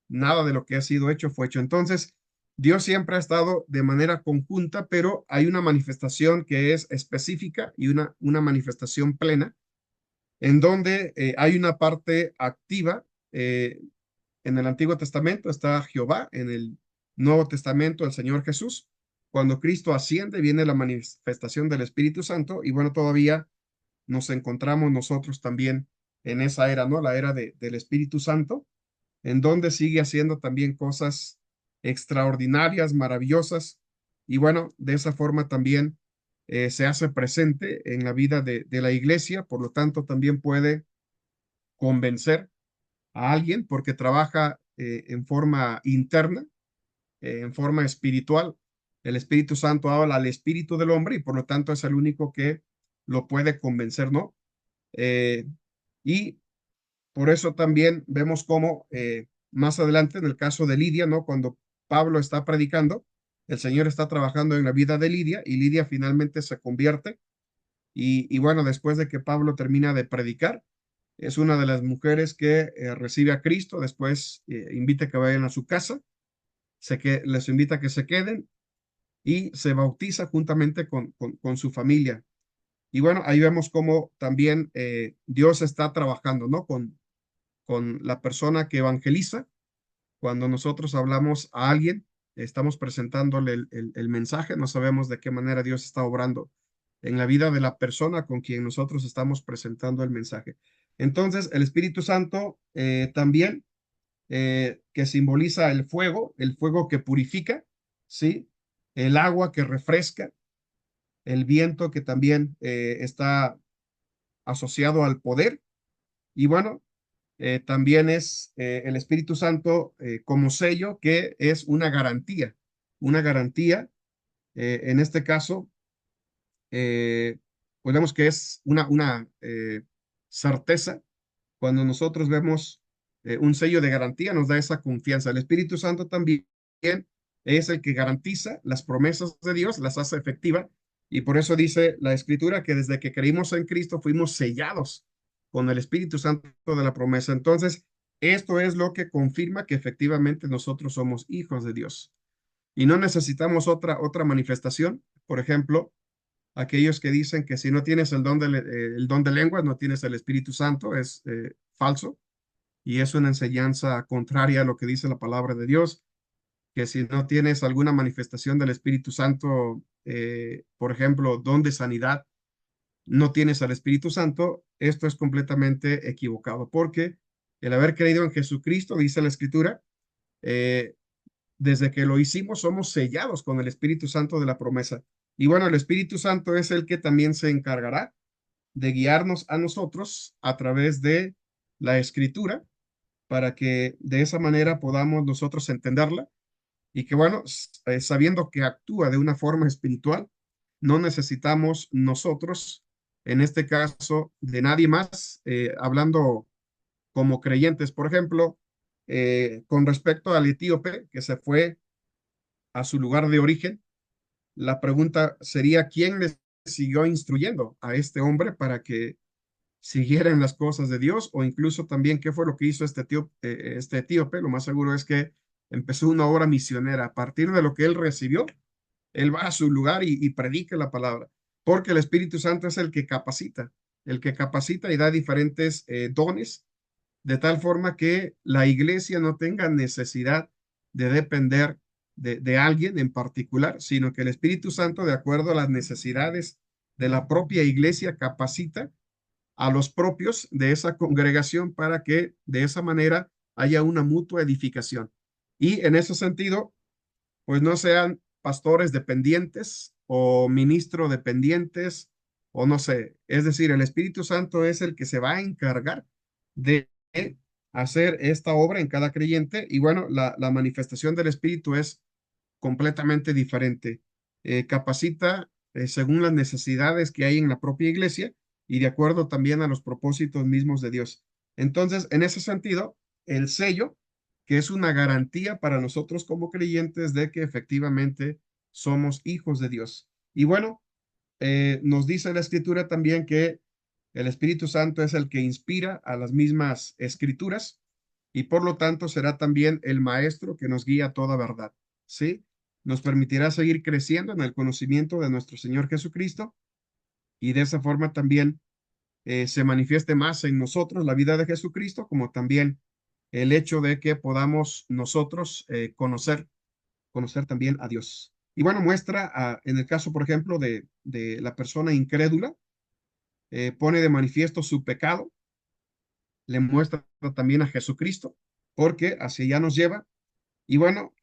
nada de lo que ha sido hecho fue hecho. Entonces, Dios siempre ha estado de manera conjunta, pero hay una manifestación que es específica y una manifestación plena, en donde hay una parte activa. En el Antiguo Testamento está Jehová, en el Nuevo Testamento el Señor Jesús. Cuando Cristo asciende, viene la manifestación del Espíritu Santo y bueno, todavía nos encontramos nosotros también en esa era, ¿no? La era del Espíritu Santo, en donde sigue haciendo también cosas extraordinarias, maravillosas y bueno, de esa forma también se hace presente en la vida de la iglesia, por lo tanto también puede convencer a alguien porque trabaja en forma interna, en forma espiritual. El Espíritu Santo habla al espíritu del hombre y por lo tanto es el único que lo puede convencer, ¿no? Y por eso también vemos cómo más adelante, en el caso de Lidia, ¿no? Cuando Pablo está predicando, el Señor está trabajando en la vida de Lidia y Lidia finalmente se convierte. Y bueno, después de que Pablo termina de predicar, es una de las mujeres que recibe a Cristo, después invita a que vayan a su casa, les invita a que se queden y se bautiza juntamente con su familia. Y bueno, ahí vemos cómo también Dios está trabajando, ¿no? Con la persona que evangeliza. Cuando nosotros hablamos a alguien, estamos presentándole el mensaje, no sabemos de qué manera Dios está obrando en la vida de la persona con quien nosotros estamos presentando el mensaje. Entonces, el Espíritu Santo también, que simboliza el fuego que purifica, ¿sí? El agua que refresca, el viento que también está asociado al poder. Y bueno, también es el Espíritu Santo como sello, que es una garantía, en este caso, podemos que es una certeza. Cuando nosotros vemos un sello de garantía, nos da esa confianza. El Espíritu Santo también es el que garantiza las promesas de Dios, las hace efectivas. Y por eso dice la Escritura que desde que creímos en Cristo fuimos sellados con el Espíritu Santo de la promesa. Entonces, esto es lo que confirma que efectivamente nosotros somos hijos de Dios. Y no necesitamos otra manifestación. Por ejemplo, aquellos que dicen que si no tienes el don de lenguas, no tienes el Espíritu Santo, es falso. Y es una enseñanza contraria a lo que dice la palabra de Dios, que si no tienes alguna manifestación del Espíritu Santo, por ejemplo, don de sanidad, no tienes al Espíritu Santo, esto es completamente equivocado, porque el haber creído en Jesucristo, dice la Escritura, eh, desde que lo hicimos somos sellados con el Espíritu Santo de la promesa. Y bueno, el Espíritu Santo es el que también se encargará de guiarnos a nosotros a través de la Escritura, para que de esa manera podamos nosotros entenderla y que bueno, sabiendo que actúa de una forma espiritual, no necesitamos nosotros, en este caso, de nadie más, hablando como creyentes. Por ejemplo, con respecto al etíope que se fue a su lugar de origen, la pregunta sería, ¿quién le siguió instruyendo a este hombre para que siguiera en las cosas de Dios? O incluso también, ¿qué fue lo que hizo este etíope? Lo más seguro es que empezó una obra misionera. A partir de lo que él recibió, él va a su lugar y predica la palabra, porque el Espíritu Santo es el que capacita y da diferentes dones, de tal forma que la iglesia no tenga necesidad de depender de alguien en particular, sino que el Espíritu Santo, de acuerdo a las necesidades de la propia iglesia, capacita a los propios de esa congregación para que de esa manera haya una mutua edificación. Y en ese sentido, pues no sean pastores dependientes o ministros dependientes o no sé. Es decir, el Espíritu Santo es el que se va a encargar de hacer esta obra en cada creyente. Y bueno, la manifestación del Espíritu es completamente diferente. Capacita según las necesidades que hay en la propia iglesia y de acuerdo también a los propósitos mismos de Dios. Entonces, en ese sentido, el sello, que es una garantía para nosotros como creyentes de que efectivamente somos hijos de Dios. Y bueno, nos dice la escritura también que el Espíritu Santo es el que inspira a las mismas escrituras y por lo tanto será también el maestro que nos guía a toda verdad, ¿sí? Nos permitirá seguir creciendo en el conocimiento de nuestro Señor Jesucristo y de esa forma también se manifieste más en nosotros la vida de Jesucristo, como también el hecho de que podamos nosotros conocer también a Dios. Y bueno, muestra en el caso, por ejemplo, de la persona incrédula, pone de manifiesto su pecado, le muestra también a Jesucristo, porque hacia allá nos lleva. Y bueno,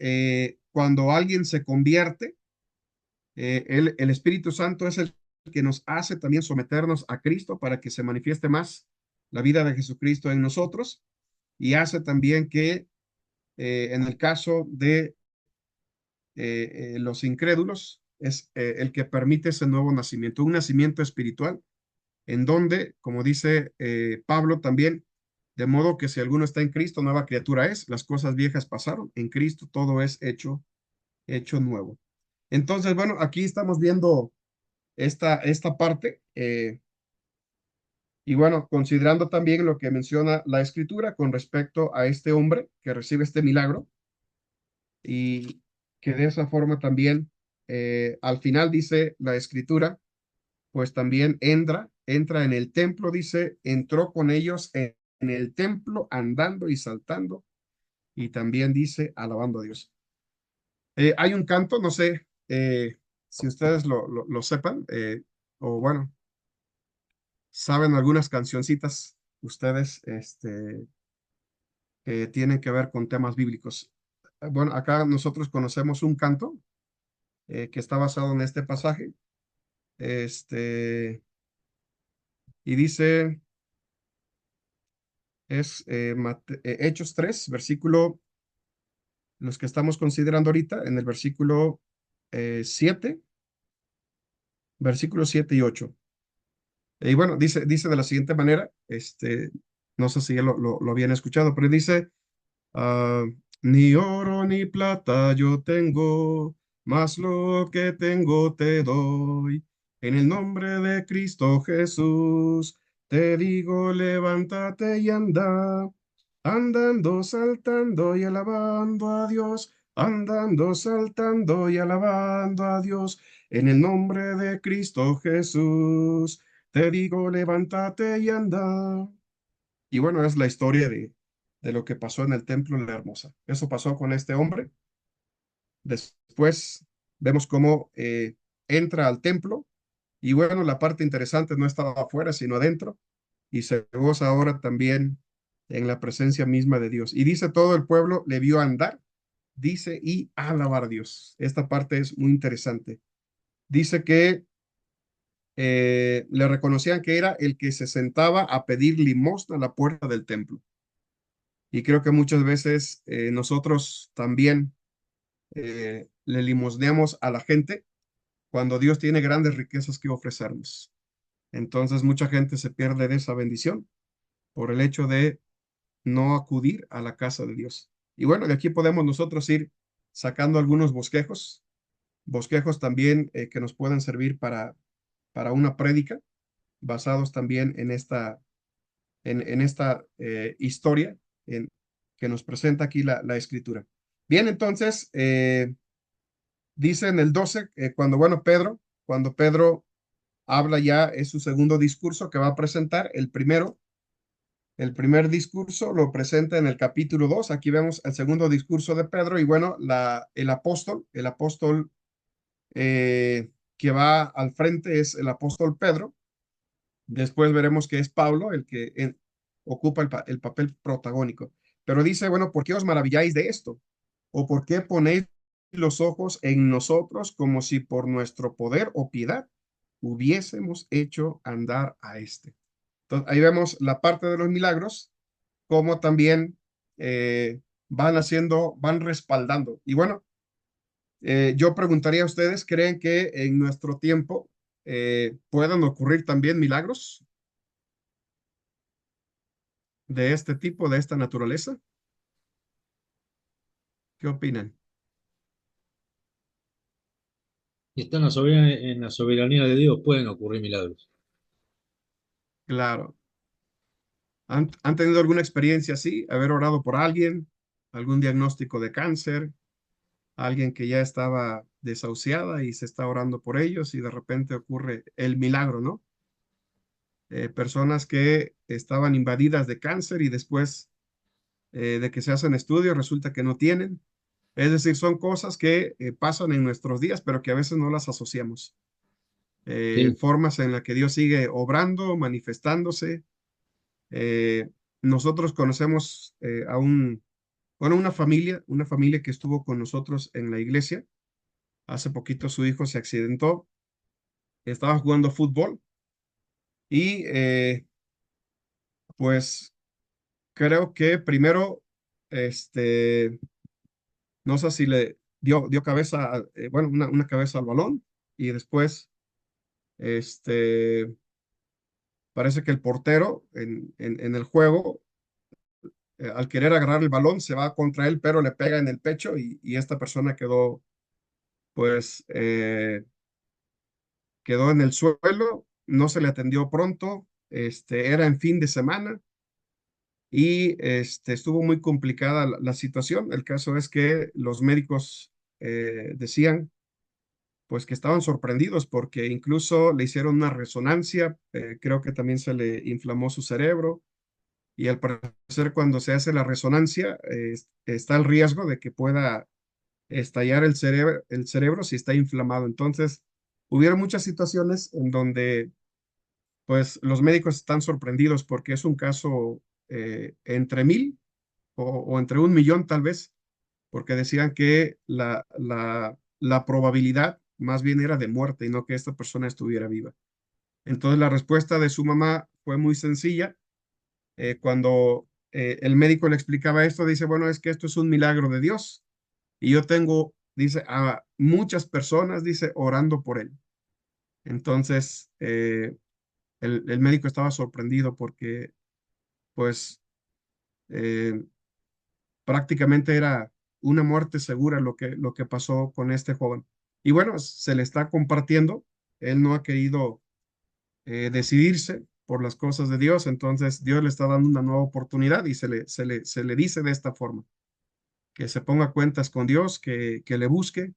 cuando alguien se convierte, el Espíritu Santo es el que nos hace también someternos a Cristo para que se manifieste más la vida de Jesucristo en nosotros y hace también que en el caso de los incrédulos es el que permite ese nuevo nacimiento, un nacimiento espiritual en donde, como dice Pablo también, De modo que si alguno está en Cristo, nueva criatura es, las cosas viejas pasaron, en Cristo todo es hecho nuevo. Entonces, bueno, aquí estamos viendo esta parte, y bueno, considerando también lo que menciona la Escritura con respecto a este hombre que recibe este milagro, y que de esa forma también, al final dice la Escritura, pues también entra en el templo, dice, entró con ellos en el templo andando y saltando, y también dice alabando a Dios. Hay un canto, no sé si ustedes lo sepan, o bueno, saben algunas cancioncitas ustedes que tienen que ver con temas bíblicos. Bueno, acá nosotros conocemos un canto que está basado en este pasaje, y dice, es Hechos 3, versículo, los que estamos considerando ahorita, en el versículo 7, versículos 7 y 8. Y bueno, dice de la siguiente manera, no sé si ya lo habían escuchado, pero dice, ah, ni oro ni plata yo tengo, mas lo que tengo te doy. En el nombre de Cristo Jesús, te digo, levántate y anda, andando, saltando y alabando a Dios, andando, saltando y alabando a Dios. En el nombre de Cristo Jesús, te digo, levántate y anda. Y bueno, es la historia de lo que pasó en el templo de la Hermosa. Eso pasó con este hombre. Después vemos cómo entra al templo, y bueno, la parte interesante no estaba afuera, sino adentro, y se goza ahora también en la presencia misma de Dios. Y dice, todo el pueblo le vio andar, dice, y alabar a Dios. Esta parte es muy interesante. Dice que le reconocían que era el que se sentaba a pedir limosna a la puerta del templo. Y creo que muchas veces nosotros también le limosneamos a la gente cuando Dios tiene grandes riquezas que ofrecernos. Entonces mucha gente se pierde de esa bendición por el hecho de no acudir a la casa de Dios. Y bueno, de aquí podemos nosotros ir sacando algunos bosquejos también que nos puedan servir para una prédica, basados también en esta historia que nos presenta aquí la Escritura. Bien, entonces, dice en el 12, cuando Pedro habla ya, es su segundo discurso que va a presentar. El primer discurso lo presenta en el capítulo 2. Aquí vemos el segundo discurso de Pedro, y bueno, el apóstol que va al frente es el apóstol Pedro. Después veremos que es Pablo el que ocupa el papel protagónico. Pero dice, bueno, ¿por qué os maravilláis de esto? ¿O por qué ponéis los ojos en nosotros como si por nuestro poder o piedad hubiésemos hecho andar a este? Entonces, ahí vemos la parte de los milagros, como también van respaldando. Y bueno, yo preguntaría a ustedes, ¿creen que en nuestro tiempo puedan ocurrir también milagros de este tipo, de esta naturaleza? ¿Qué opinan? Y está en la soberanía de Dios, pueden ocurrir milagros. Claro. ¿Han tenido alguna experiencia así? ¿Haber orado por alguien? ¿Algún diagnóstico de cáncer? ¿Alguien que ya estaba desahuciada y se está orando por ellos y de repente ocurre el milagro, ¿no? Personas que estaban invadidas de cáncer y después de que se hacen estudios resulta que no tienen. Es decir, son cosas que pasan en nuestros días, pero que a veces no las asociamos. Sí, Formas en las que Dios sigue obrando, manifestándose. Nosotros conocemos una familia que estuvo con nosotros en la iglesia. Hace poquito su hijo se accidentó, estaba jugando fútbol, y pues creo que primero, este, no sé si le dio cabeza, bueno, una cabeza al balón, y después, este, parece que el portero en el juego al querer agarrar el balón, se va contra él, pero le pega en el pecho y esta persona quedó, pues, quedó en el suelo, no se le atendió pronto, era en fin de semana y estuvo muy complicada la situación. El caso es que los médicos decían pues que estaban sorprendidos porque incluso le hicieron una resonancia, creo que también se le inflamó su cerebro y al parecer cuando se hace la resonancia está el riesgo de que pueda estallar el cerebro si está inflamado. Entonces, hubieron muchas situaciones en donde pues los médicos están sorprendidos porque es un caso entre 1000 o entre 1 millón tal vez, porque decían que la probabilidad más bien era de muerte y no que esta persona estuviera viva. Entonces la respuesta de su mamá fue muy sencilla. Cuando el médico le explicaba esto, dice, bueno, es que esto es un milagro de Dios. Y yo tengo, dice, a muchas personas, dice, orando por él. Entonces, el médico estaba sorprendido porque, pues, eh, prácticamente era una muerte segura lo que pasó con este joven. Y bueno, se le está compartiendo. Él no ha querido decidirse por las cosas de Dios, entonces Dios le está dando una nueva oportunidad y se le dice de esta forma, que se ponga cuentas con Dios, que le busque.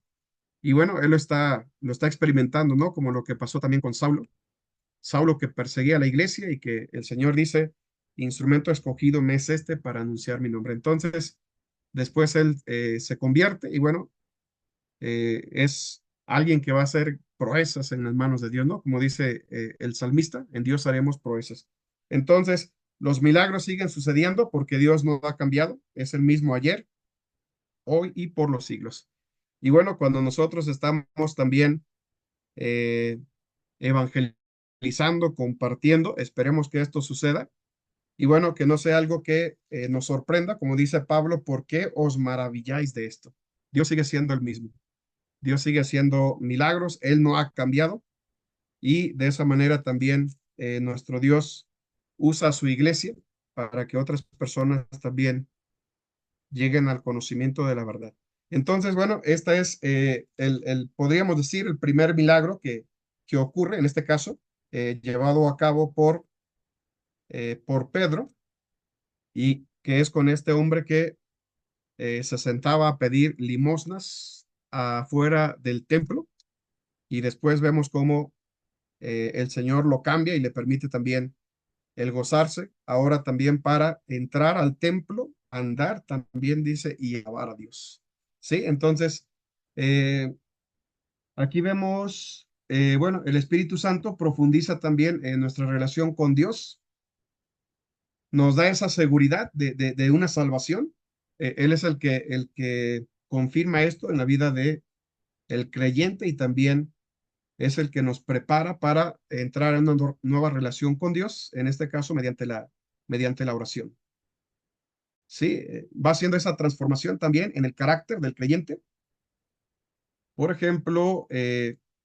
Y bueno, él lo está experimentando, ¿no? Como lo que pasó también con Saulo. Saulo que perseguía a la iglesia y que el Señor dice, instrumento escogido me es este para anunciar mi nombre. Entonces, después él se convierte y bueno, es alguien que va a hacer proezas en las manos de Dios, ¿no? Como dice el salmista, en Dios haremos proezas. Entonces, los milagros siguen sucediendo porque Dios no ha cambiado, es el mismo ayer, hoy y por los siglos. Y bueno, cuando nosotros estamos también eh, evangelizando, compartiendo, esperemos que esto suceda. Y bueno, que no sea algo que nos sorprenda, como dice Pablo, ¿por qué os maravilláis de esto? Dios sigue siendo el mismo. Dios sigue haciendo milagros, Él no ha cambiado y de esa manera también nuestro Dios usa a su iglesia para que otras personas también lleguen al conocimiento de la verdad. Entonces, bueno, esta es, podríamos decir, el primer milagro que ocurre, en este caso, llevado a cabo por Pedro, y que es con este hombre que se sentaba a pedir limosnas afuera del templo, y después vemos cómo el Señor lo cambia y le permite también el gozarse, ahora también para entrar al templo, andar también dice y alabar a Dios. ¿Sí? Entonces, eh, aquí vemos, bueno, el Espíritu Santo profundiza también en nuestra relación con Dios, nos da esa seguridad de una salvación. Él es el que confirma esto en la vida de el creyente y también es el que nos prepara para entrar en una nueva relación con Dios, en este caso mediante la oración. Sí, va haciendo esa transformación también en el carácter del creyente. Por ejemplo,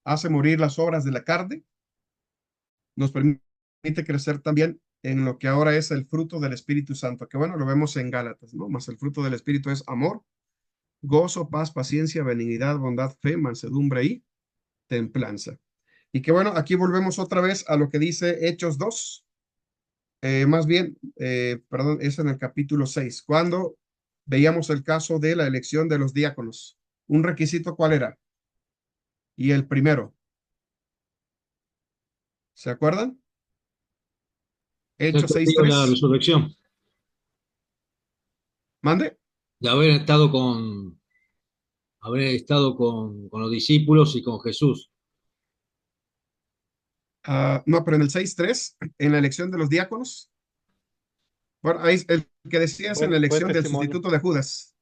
hace morir las obras de la carne, nos permite crecer también en lo que ahora es el fruto del Espíritu Santo, que bueno, lo vemos en Gálatas, ¿no? Más el fruto del Espíritu es amor, gozo, paz, paciencia, benignidad, bondad, fe, mansedumbre y templanza. Y que bueno, aquí volvemos otra vez a lo que dice Hechos 2, más bien, perdón, es en el capítulo 6, cuando veíamos el caso de la elección de los diáconos. ¿Un requisito cuál era? Y el primero, ¿se acuerdan? Hechos Esto digo la 6:3. resurrección, ¿Mande? de haber estado con los discípulos y con Jesús. No, pero en el 6:3, en la elección de los diáconos. Bueno, ahí el que decía es en la Buen elección del testimonio. sustituto de Judas.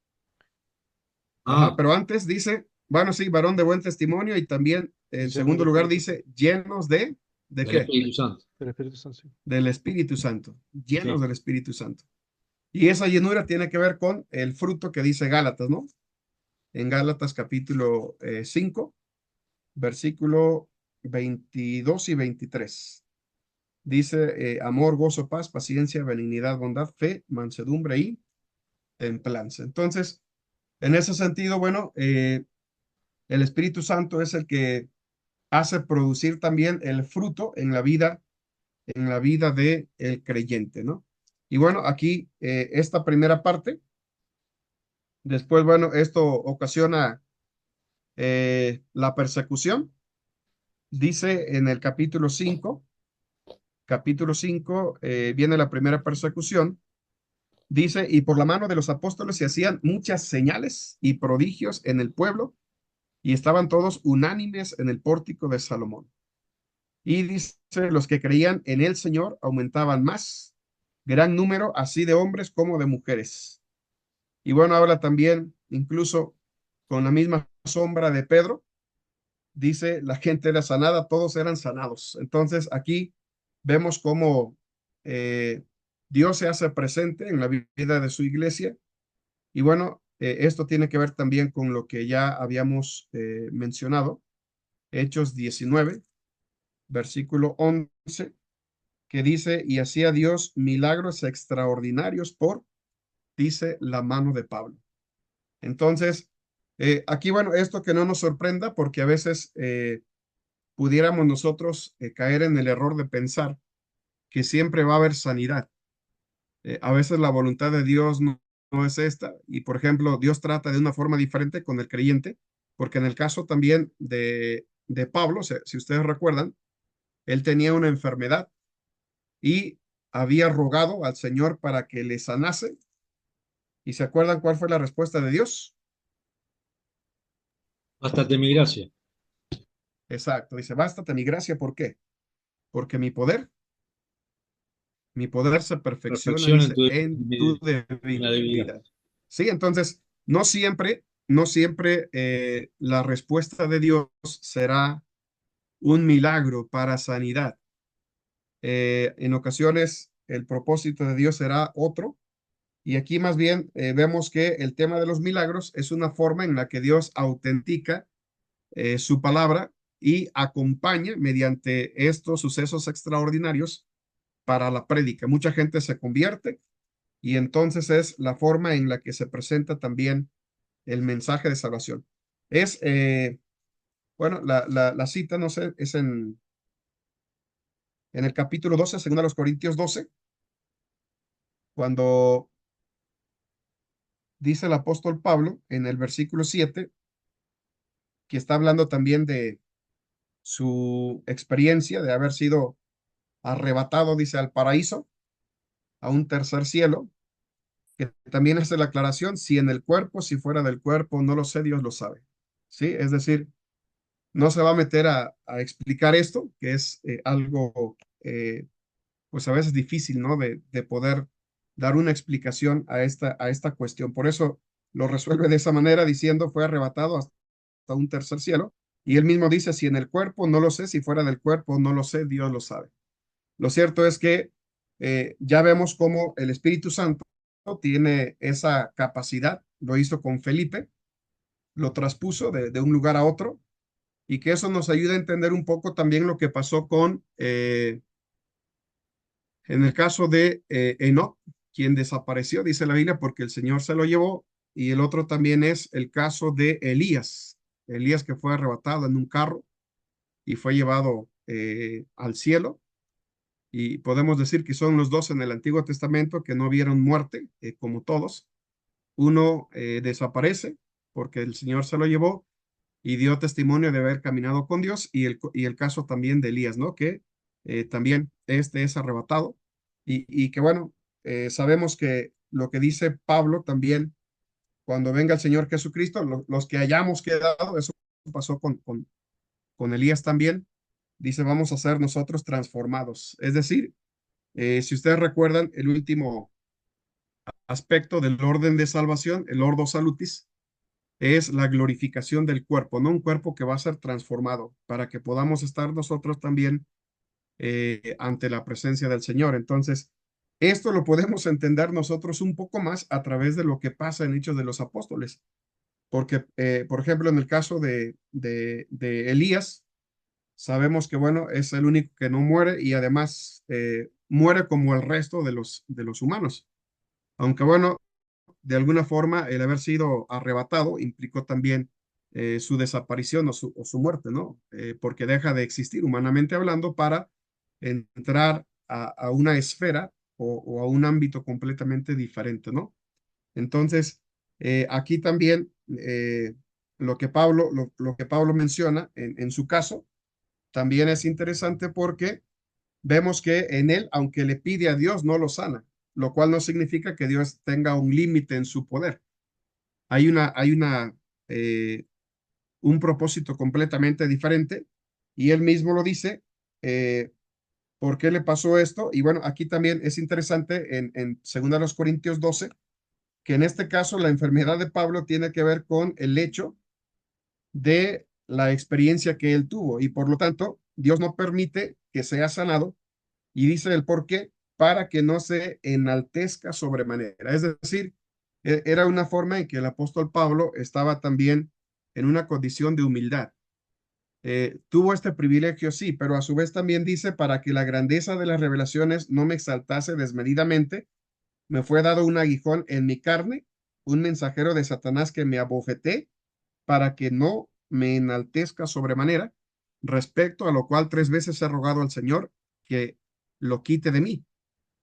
Ajá, Ah, pero antes dice, bueno, sí, varón de buen testimonio y también en Lleno segundo del lugar Espíritu, dice llenos ¿de del qué? Espíritu Santo. del Espíritu Santo, sí. Del Espíritu Santo, llenos Sí. del Espíritu Santo. Y esa llenura tiene que ver con el fruto que dice Gálatas, ¿no? En Gálatas capítulo 5, versículo 22 y 23. dice amor, gozo, paz, paciencia, benignidad, bondad, fe, mansedumbre y templanza. Entonces, en ese sentido, bueno, el Espíritu Santo es el que hace producir también el fruto en la vida de el creyente, ¿no? Y bueno, aquí esta primera parte, después, bueno, esto ocasiona la persecución. Dice en el capítulo 5 viene la primera persecución. Dice, y por la mano de los apóstoles se hacían muchas señales y prodigios en el pueblo, y estaban todos unánimes en el pórtico de Salomón. Y dice, los que creían en el Señor aumentaban más, gran número, así de hombres como de mujeres. Y bueno, habla también, incluso con la misma sombra de Pedro, dice, la gente era sanada, todos eran sanados. Entonces aquí vemos cómo Dios se hace presente en la vida de su iglesia. Y bueno, esto tiene que ver también con lo que ya habíamos mencionado, Hechos 19, versículo 11, que dice, y hacía Dios milagros extraordinarios por, dice, la mano de Pablo. Entonces, aquí, bueno, esto que no nos sorprenda, porque a veces pudiéramos nosotros caer en el error de pensar que siempre va a haber sanidad. A veces la voluntad de Dios no es esta, y por ejemplo, Dios trata de una forma diferente con el creyente, porque en el caso también de Pablo, si ustedes recuerdan, él tenía una enfermedad y había rogado al Señor para que le sanase. ¿Y se acuerdan cuál fue la respuesta de Dios? Bástate mi gracia. Exacto, dice, bástate mi gracia, ¿por qué? Porque mi poder se perfecciona, Perfección dice, en tu en la debilidad. debilidad. Sí, entonces, no siempre la respuesta de Dios será un milagro para sanidad. En ocasiones, el propósito de Dios será otro. Y aquí más bien vemos que el tema de los milagros es una forma en la que Dios autentica su palabra y acompaña mediante estos sucesos extraordinarios para la prédica. Mucha gente se convierte y entonces es la forma en la que se presenta también el mensaje de salvación. Es, bueno, la cita, no sé, es en el capítulo 12, según a los Corintios 12, cuando dice el apóstol Pablo en el versículo 7, que está hablando también de su experiencia de haber sido arrebatado, dice, al paraíso, a un tercer cielo, que también hace la aclaración, si en el cuerpo, si fuera del cuerpo, no lo sé, Dios lo sabe. ¿Sí? Es decir, no se va a meter a explicar esto, que es algo, pues a veces difícil, ¿no? De poder dar una explicación a esta cuestión. Por eso lo resuelve de esa manera, diciendo, fue arrebatado hasta un tercer cielo. Y él mismo dice, si en el cuerpo, no lo sé, si fuera del cuerpo, no lo sé, Dios lo sabe. Lo cierto es que ya vemos cómo el Espíritu Santo tiene esa capacidad, lo hizo con Felipe, lo traspuso de un lugar a otro, y que eso nos ayuda a entender un poco también lo que pasó con, en el caso de Enoch, quien desapareció, dice la Biblia, porque el Señor se lo llevó, y el otro también es el caso de Elías, Elías que fue arrebatado en un carro y fue llevado al cielo. Y podemos decir que son los dos en el Antiguo Testamento que no vieron muerte, como todos. Uno desaparece porque el Señor se lo llevó y dio testimonio de haber caminado con Dios, y el caso también de Elías, ¿no? Que también este es arrebatado, y que bueno, sabemos que lo que dice Pablo también, cuando venga el Señor Jesucristo, los que hayamos quedado, eso pasó con Elías también, dice, vamos a ser nosotros transformados. Es decir, si ustedes recuerdan, el último aspecto del orden de salvación, el ordo salutis, es la glorificación del cuerpo, ¿no? Un cuerpo que va a ser transformado para que podamos estar nosotros también ante la presencia del Señor. Entonces, esto lo podemos entender nosotros un poco más a través de lo que pasa en Hechos de los Apóstoles. Porque, por ejemplo, en el caso de Elías, sabemos que, bueno, es el único que no muere y además muere como el resto de los humanos. Aunque, bueno, de alguna forma el haber sido arrebatado implicó también su desaparición o su muerte, ¿no? Porque deja de existir humanamente hablando para entrar a una esfera o a un ámbito completamente diferente, ¿no? Entonces, aquí también lo que Pablo menciona en su caso también es interesante porque vemos que en él, aunque le pide a Dios, no lo sana, lo cual no significa que Dios tenga un límite en su poder. Hay eh, un propósito completamente diferente y él mismo lo dice. ¿Por qué le pasó esto? Y bueno, aquí también es interesante en 2 Corintios 12, que en este caso la enfermedad de Pablo tiene que ver con el hecho de la experiencia que él tuvo y por lo tanto Dios no permite que sea sanado y dice el por qué, para que no se enaltezca sobremanera. Es decir, era una forma en que el apóstol Pablo estaba también en una condición de humildad. Tuvo este privilegio, sí, pero a su vez también dice, para que la grandeza de las revelaciones no me exaltase desmedidamente, me fue dado un aguijón en mi carne, un mensajero de Satanás que me abofeté para que no me enaltezca sobremanera, respecto a lo cual 3 veces he rogado al Señor que lo quite de mí.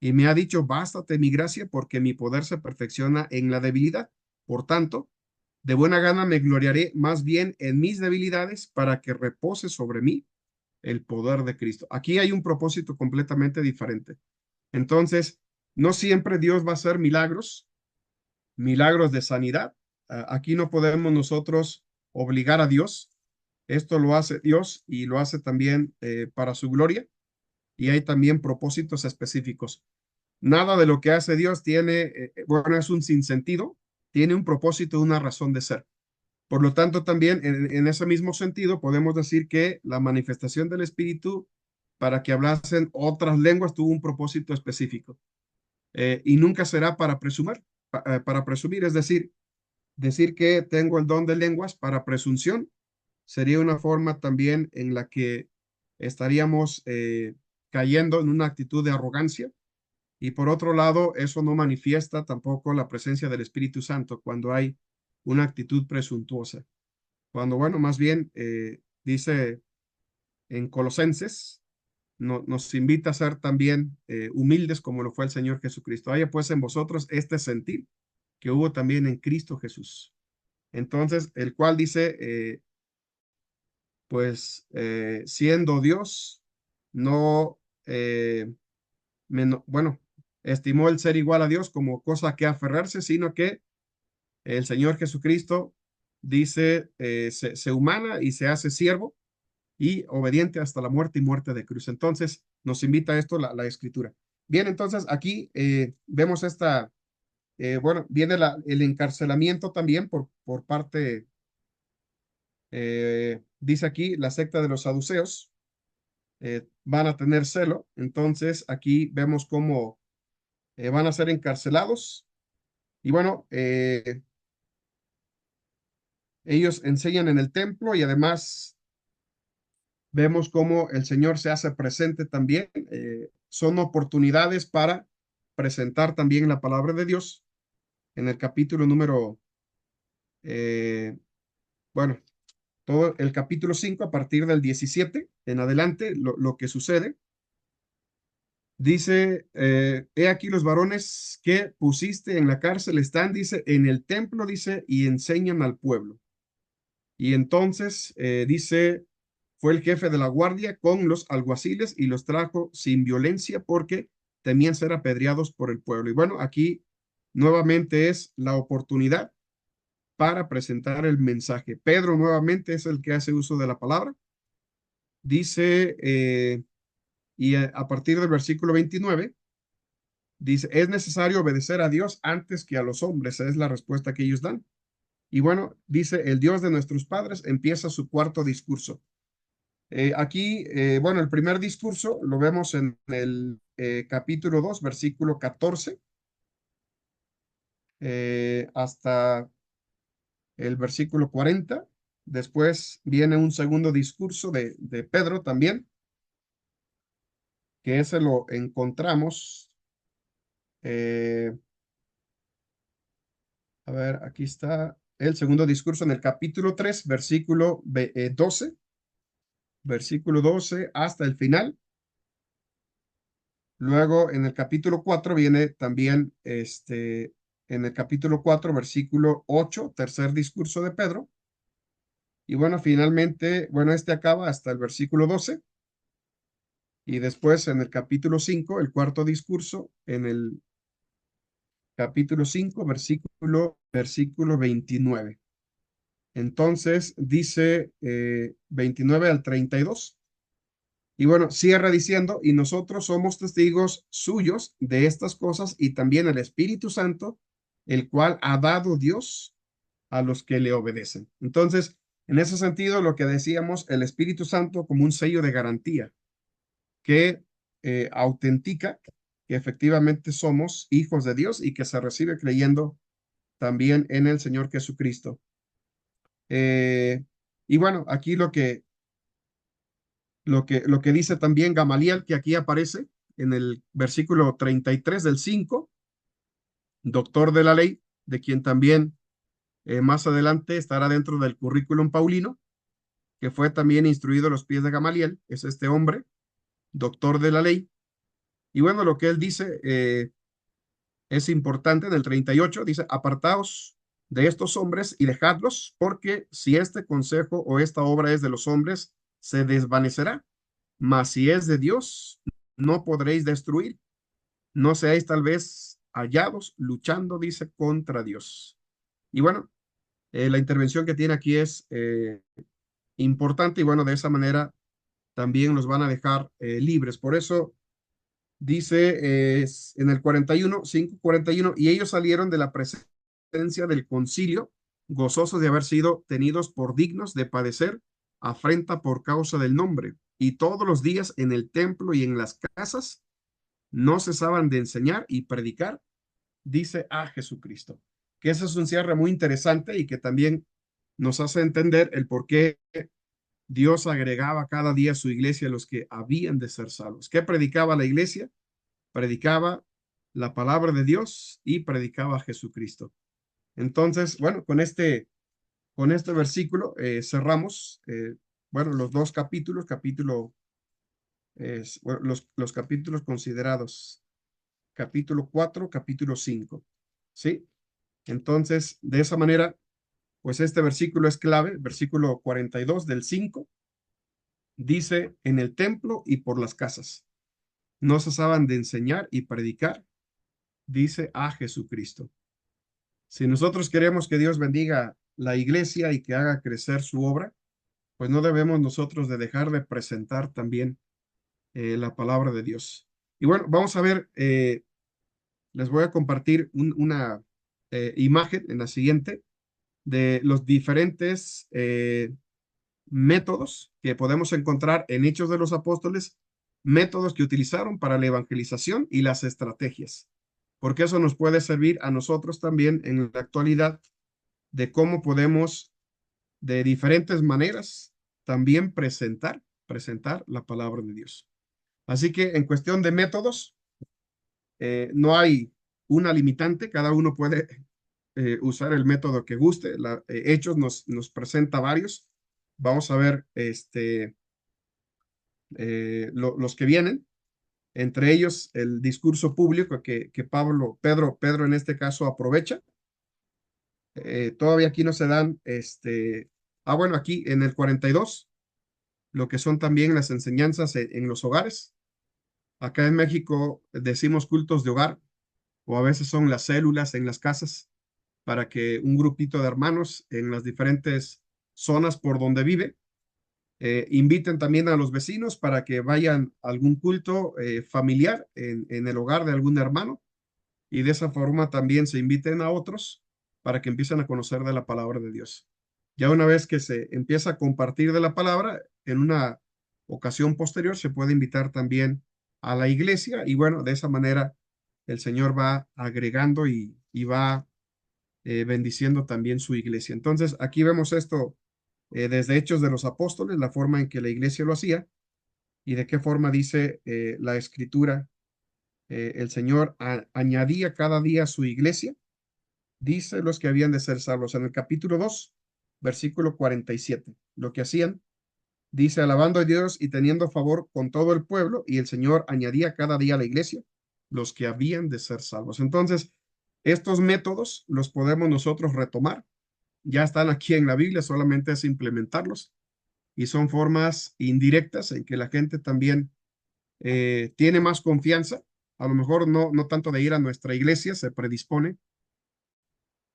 Y me ha dicho, bástate mi gracia, porque mi poder se perfecciona en la debilidad. Por tanto, de buena gana me gloriaré más bien en mis debilidades para que repose sobre mí el poder de Cristo. Aquí hay un propósito completamente diferente. Entonces, no siempre Dios va a hacer milagros, milagros de sanidad. Aquí no podemos nosotros obligar a Dios. Esto lo hace Dios y lo hace también para su gloria. Y hay también propósitos específicos. Nada de lo que hace Dios tiene, bueno, es un sinsentido, tiene un propósito, una razón de ser. Por lo tanto, también en ese mismo sentido, podemos decir que la manifestación del Espíritu para que hablasen otras lenguas tuvo un propósito específico. Y nunca será para presumir, para presumir, es decir que tengo el don de lenguas para presunción, sería una forma también en la que estaríamos cayendo en una actitud de arrogancia. Y por otro lado, eso no manifiesta tampoco la presencia del Espíritu Santo cuando hay una actitud presuntuosa. Cuando, bueno, más bien dice en Colosenses, nos invita a ser también humildes como lo fue el Señor Jesucristo. Haya pues en vosotros este sentir que hubo también en Cristo Jesús. Entonces, el cual dice, pues siendo Dios, no, bueno, estimó el ser igual a Dios como cosa que aferrarse, sino que el Señor Jesucristo dice, se humana y se hace siervo y obediente hasta la muerte y muerte de cruz. Entonces, nos invita a esto la escritura. Bien, entonces aquí vemos esta, bueno, viene el encarcelamiento también por parte, dice aquí, la secta de los saduceos van a tener celo. Entonces, aquí vemos cómo van a ser encarcelados. Y bueno, ellos enseñan en el templo y además vemos cómo el Señor se hace presente también. Son oportunidades para presentar también la palabra de Dios en el capítulo número, eh, bueno, todo el capítulo 5 a partir del 17 en adelante, lo que sucede. Dice, he aquí los varones que pusiste en la cárcel están, dice, en el templo, dice, y enseñan al pueblo. Y entonces dice, fue el jefe de la guardia con los alguaciles y los trajo sin violencia porque temían ser apedreados por el pueblo. Y bueno, aquí nuevamente es la oportunidad para presentar el mensaje. Pedro nuevamente es el que hace uso de la palabra. Dice, y a partir del versículo 29, dice, es necesario obedecer a Dios antes que a los hombres. Esa es la respuesta que ellos dan. Y bueno, dice, el Dios de nuestros padres empieza su cuarto discurso. Aquí, bueno, el primer discurso lo vemos en el capítulo 2, versículo 14, hasta el versículo 40. después viene un segundo discurso de Pedro también, que ese lo encontramos. A ver, aquí está el segundo discurso en el capítulo 3, versículo 12 hasta el final. Luego en el capítulo 4 viene también en el capítulo 4, versículo 8, tercer discurso de Pedro. Y bueno, finalmente, bueno, acaba hasta el versículo 12. Y después en el capítulo 5, el cuarto discurso, en el capítulo 5, versículo 29. Entonces dice 29 al 32. Y bueno, cierra diciendo, y nosotros somos testigos suyos de estas cosas y también el Espíritu Santo, el cual ha dado Dios a los que le obedecen. Entonces, en ese sentido, lo que decíamos, el Espíritu Santo como un sello de garantía que autentica que efectivamente somos hijos de Dios y que se recibe creyendo también en el Señor Jesucristo. Y bueno, aquí lo que dice también Gamaliel, que aquí aparece en el versículo 33 del 5, doctor de la ley, de quien también más adelante estará dentro del currículum paulino, que fue también instruido a los pies de Gamaliel, es este hombre, doctor de la ley. Y bueno, lo que él dice es importante en el 38, dice, apartaos de estos hombres y dejadlos, porque si este consejo o esta obra es de los hombres, se desvanecerá, mas si es de Dios, no podréis destruir. No seáis tal vez hallados luchando, dice, contra Dios. Y bueno, la intervención que tiene aquí es importante y bueno, de esa manera también los van a dejar libres. Por eso dice en el 41, 5:41, y ellos salieron de la presencia del concilio, gozosos de haber sido tenidos por dignos de padecer afrenta por causa del nombre, y todos los días en el templo y en las casas no cesaban de enseñar y predicar, dice, a Jesucristo. Que ese es un cierre muy interesante y que también nos hace entender el por qué Dios agregaba cada día a su iglesia a los que habían de ser salvos. ¿Qué predicaba la iglesia? Predicaba la palabra de Dios y predicaba a Jesucristo. Entonces, bueno, con este versículo cerramos, bueno, los dos capítulos, bueno, los capítulos considerados, capítulo 4, capítulo 5, ¿sí? Entonces, de esa manera, pues este versículo es clave, versículo 42 del 5, dice, en el templo y por las casas, no cesaban de enseñar y predicar, dice, a Jesucristo. Si nosotros queremos que Dios bendiga la iglesia y que haga crecer su obra, pues no debemos nosotros de dejar de presentar también la palabra de Dios. Y bueno, vamos a ver, les voy a compartir una imagen en la siguiente de los diferentes métodos que podemos encontrar en Hechos de los Apóstoles, métodos que utilizaron para la evangelización y las estrategias, porque eso nos puede servir a nosotros también en la actualidad de cómo podemos de diferentes maneras también presentar la palabra de Dios. Así que en cuestión de métodos, no hay una limitante, cada uno puede usar el método que guste. Hechos nos presenta varios. Vamos a ver los que vienen, entre ellos el discurso público que Pedro en este caso aprovecha. Todavía aquí no se dan, bueno, aquí en el 42, lo que son también las enseñanzas en los hogares. Acá en México decimos cultos de hogar, o a veces son las células en las casas, para que un grupito de hermanos en las diferentes zonas por donde vive inviten también a los vecinos para que vayan a algún culto familiar en el hogar de algún hermano y de esa forma también se inviten a otros para que empiecen a conocer de la palabra de Dios. Ya una vez que se empieza a compartir de la palabra, en una ocasión posterior se puede invitar también a la iglesia y bueno, de esa manera el Señor va agregando y va bendiciendo también su iglesia. Entonces, aquí vemos esto desde Hechos de los Apóstoles, la forma en que la iglesia lo hacía y de qué forma dice la escritura, el Señor añadía cada día a su iglesia, dice los que habían de ser salvos. En el capítulo 2, versículo 47, lo que hacían, dice, alabando a Dios y teniendo favor con todo el pueblo, y el Señor añadía cada día a la iglesia los que habían de ser salvos. Entonces, estos métodos los podemos nosotros retomar, ya están aquí en la Biblia, solamente es implementarlos, y son formas indirectas en que la gente también tiene más confianza, a lo mejor no tanto de ir a nuestra iglesia, se predispone,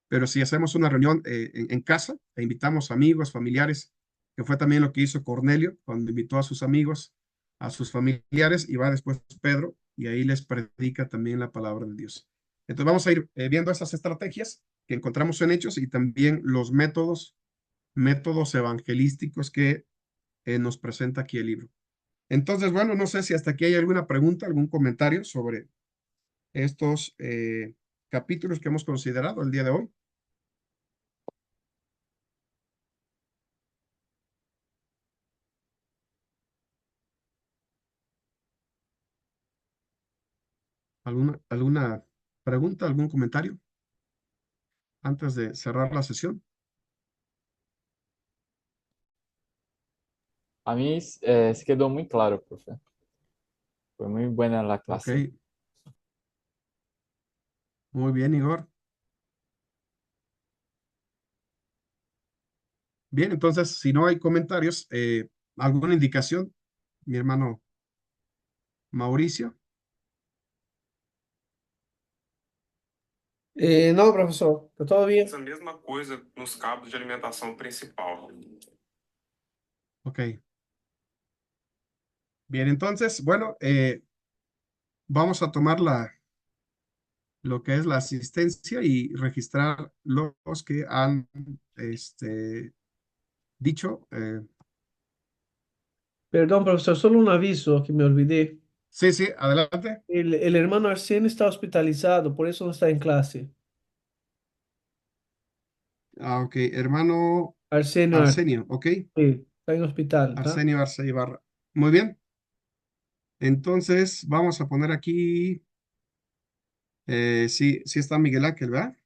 pero si hacemos una reunión en casa e invitamos amigos, familiares, que fue también lo que hizo Cornelio cuando invitó a sus amigos, a sus familiares, y va después Pedro, y ahí les predica también la palabra de Dios. Entonces vamos a ir viendo esas estrategias que encontramos en Hechos y también los métodos evangelísticos que nos presenta aquí el libro. Entonces, bueno, no sé si hasta aquí hay alguna pregunta, algún comentario sobre estos capítulos que hemos considerado el día de hoy. ¿Alguna pregunta, algún comentario antes de cerrar la sesión? A mí se quedó muy claro, profe. Fue muy buena la Ok, clase. muy bien, Igor. Bien, entonces, si no hay comentarios, ¿alguna indicación, mi hermano Mauricio? Não, professor, tá tudo bem. A mesma coisa nos cabos de alimentação principal. Ok. Bien, entonces, bueno, vamos a tomar lo que es la asistencia y registrar los que han dicho. Perdão, professor, só um aviso que me olvidei. Sí, sí, adelante. El hermano Arsenio está hospitalizado, por eso no está en clase. Ah, ok, hermano Arsenio, Arsenio, ok. sí, está en hospital, ¿tá? Arsenio Arce Ibarra. Muy bien. Entonces, vamos a poner aquí, sí, sí está Miguel Ángel, ¿verdad?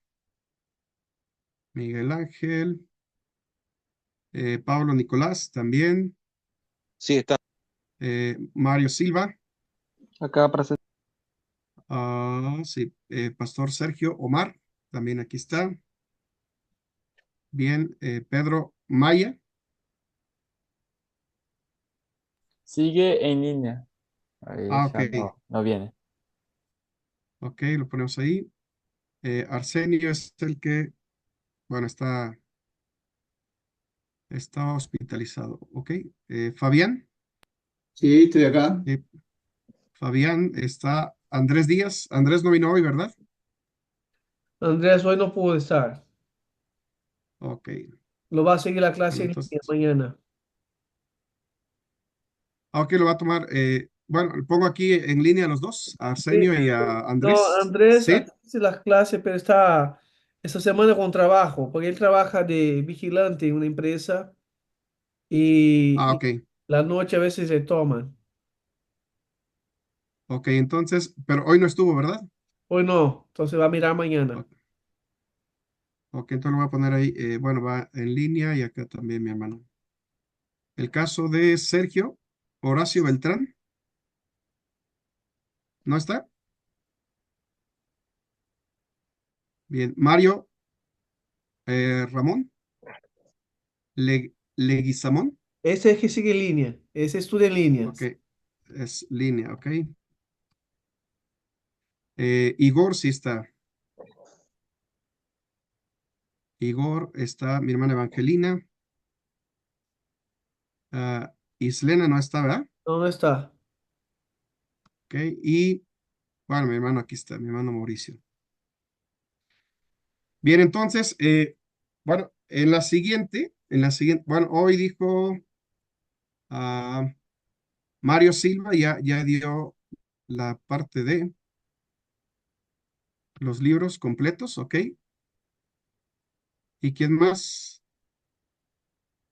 Miguel Ángel, Pablo Nicolás también, Sí, está. Mario Silva, Acá presente. sí, Pastor Sergio Omar, también aquí está. Bien, Pedro Maya, Sigue en línea. Ahí ok, ya no viene. ok, lo ponemos ahí. Arsenio es el que, bueno, está hospitalizado, ok. Fabián, Sí, estoy acá. eh, Fabián está Andrés Díaz. Andrés no vino hoy, ¿verdad? Andrés hoy no pudo estar. Ok, Lo va a seguir la clase en línea entonces, mañana. ok, lo va a tomar. Bueno, pongo aquí en línea a los dos, a Sí, Arsenio y a no, Andrés. Andrés Sí, hace las clases, pero está esta semana con trabajo, porque él trabaja de vigilante en una empresa y ok, la noche a veces se toman. ok, entonces, pero hoy no estuvo, ¿verdad? Hoy no, entonces va a mirar mañana. Ok, ok, entonces lo voy a poner ahí. Bueno, va en línea y acá también mi hermano. El caso de Sergio Horacio Beltrán, ¿no está? Bien, Mario Ramón Leguizamón, Ese es que sigue en línea, ese estudia en ok, líneas. es línea, ok. Igor sí está. Igor está, mi hermana Evangelina. Islena no está, ¿verdad? ¿Dónde está? Ok, y bueno, mi hermano aquí está, mi hermano Mauricio. Bien, entonces, bueno, bueno, hoy dijo ah, Mario Silva, ya dio la parte de los libros completos, ok. ¿Y quién más?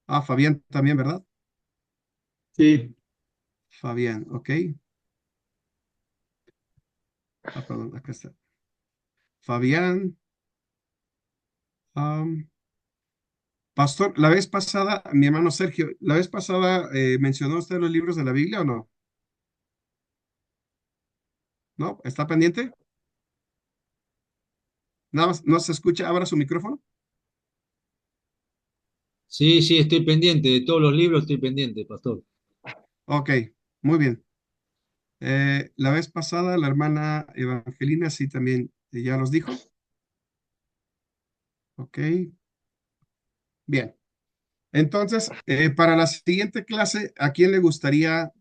Ah, Fabián también, ¿verdad? Sí. Fabián, ok. Ah, perdón, acá está. Fabián. Pastor, la vez pasada, mi hermano Sergio, la vez pasada mencionó usted los libros de la Biblia o no? ¿No? ¿Está pendiente? Nada más, ¿no se escucha? Abra su micrófono. Sí, sí, estoy pendiente. De todos los libros estoy pendiente, pastor. Ok, muy bien. La vez pasada, la hermana Evangelina sí también ya los dijo. Ok, bien. Entonces, para la siguiente clase, ¿a quién le gustaría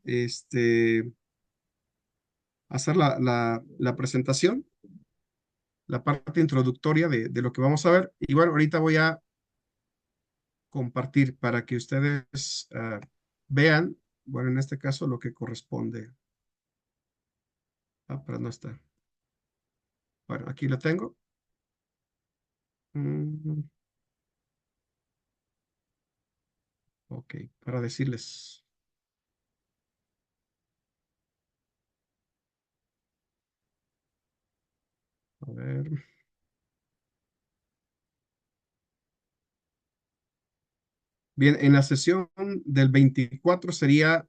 hacer la presentación? La parte introductoria de lo que vamos a ver. Y bueno, ahorita voy a compartir para que ustedes vean, bueno, en este caso lo que corresponde. Ah, pero no está. Bueno, aquí lo tengo. Mm, ok, para decirles. A ver. Bien, en la sesión del 24 sería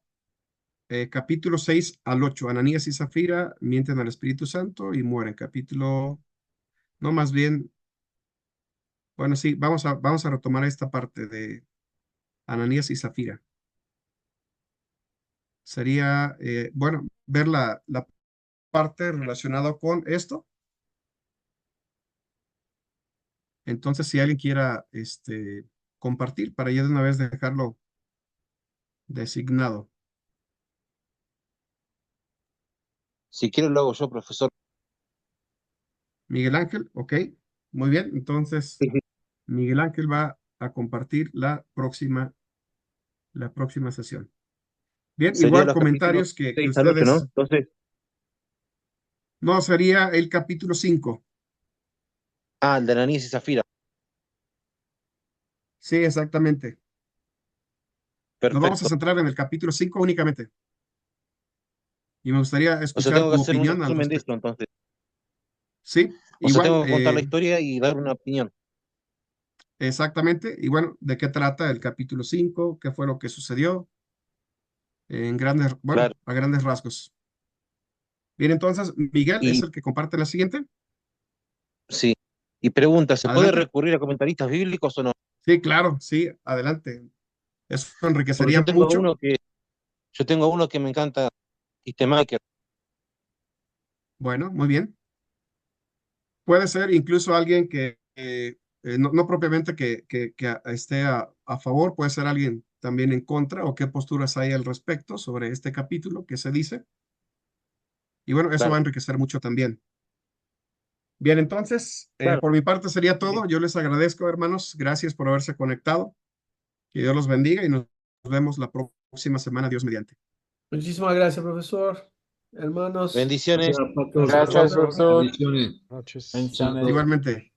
capítulo 6 al 8. Ananías y Zafira mienten al Espíritu Santo y mueren. Capítulo, no, más bien, bueno, sí, vamos a retomar esta parte de Ananías y Zafira. Sería, bueno, ver la parte relacionada con esto. Entonces, si alguien quiera compartir, para ya de una vez dejarlo designado. Si quiero lo hago yo, profesor. Miguel Ángel, ok, muy bien. Entonces, Miguel Ángel va a compartir la próxima sesión. Bien, Sería igual los capítulos comentarios que 6 al 8, ¿no? ustedes, Entonces, no, sería el capítulo 5. el de Ananías y Zafira. Sí, exactamente. Nos vamos a Perfecto. centrar en el capítulo 5 únicamente. Y me gustaría O sea, escuchar tengo que tu hacer un opinión al resumen de esto, respecto. entonces. Sí, O sea, igual, tengo que contar la historia y dar una opinión. exactamente. Y bueno, ¿de qué trata el capítulo 5? ¿Qué fue lo que sucedió? En grandes, bueno, Claro. a grandes rasgos. Bien, entonces, Miguel es Y el que comparte la siguiente. sí. Y pregunta, ¿se puede Adelante. recurrir a comentaristas bíblicos o no? Sí, claro, sí, adelante. Eso Porque enriquecería mucho. yo tengo uno que me encanta, Maker. Bueno, muy bien. Puede ser incluso alguien que no propiamente que esté a favor, puede ser alguien también en contra o qué posturas hay al respecto sobre este capítulo que se dice. Y bueno, eso va a Claro, enriquecer mucho también. Bien, entonces, claro. por mi parte sería Sí, sí. todo. Yo les agradezco, hermanos. Gracias por haberse conectado. Que Dios los bendiga y nos vemos la próxima semana, Dios mediante. Muchísimas gracias, profesor. Hermanos. Bendiciones. Gracias, pastor. Gracias, Gracias, profesor. profesor. Bendiciones. Noches. Bendiciones. Igualmente.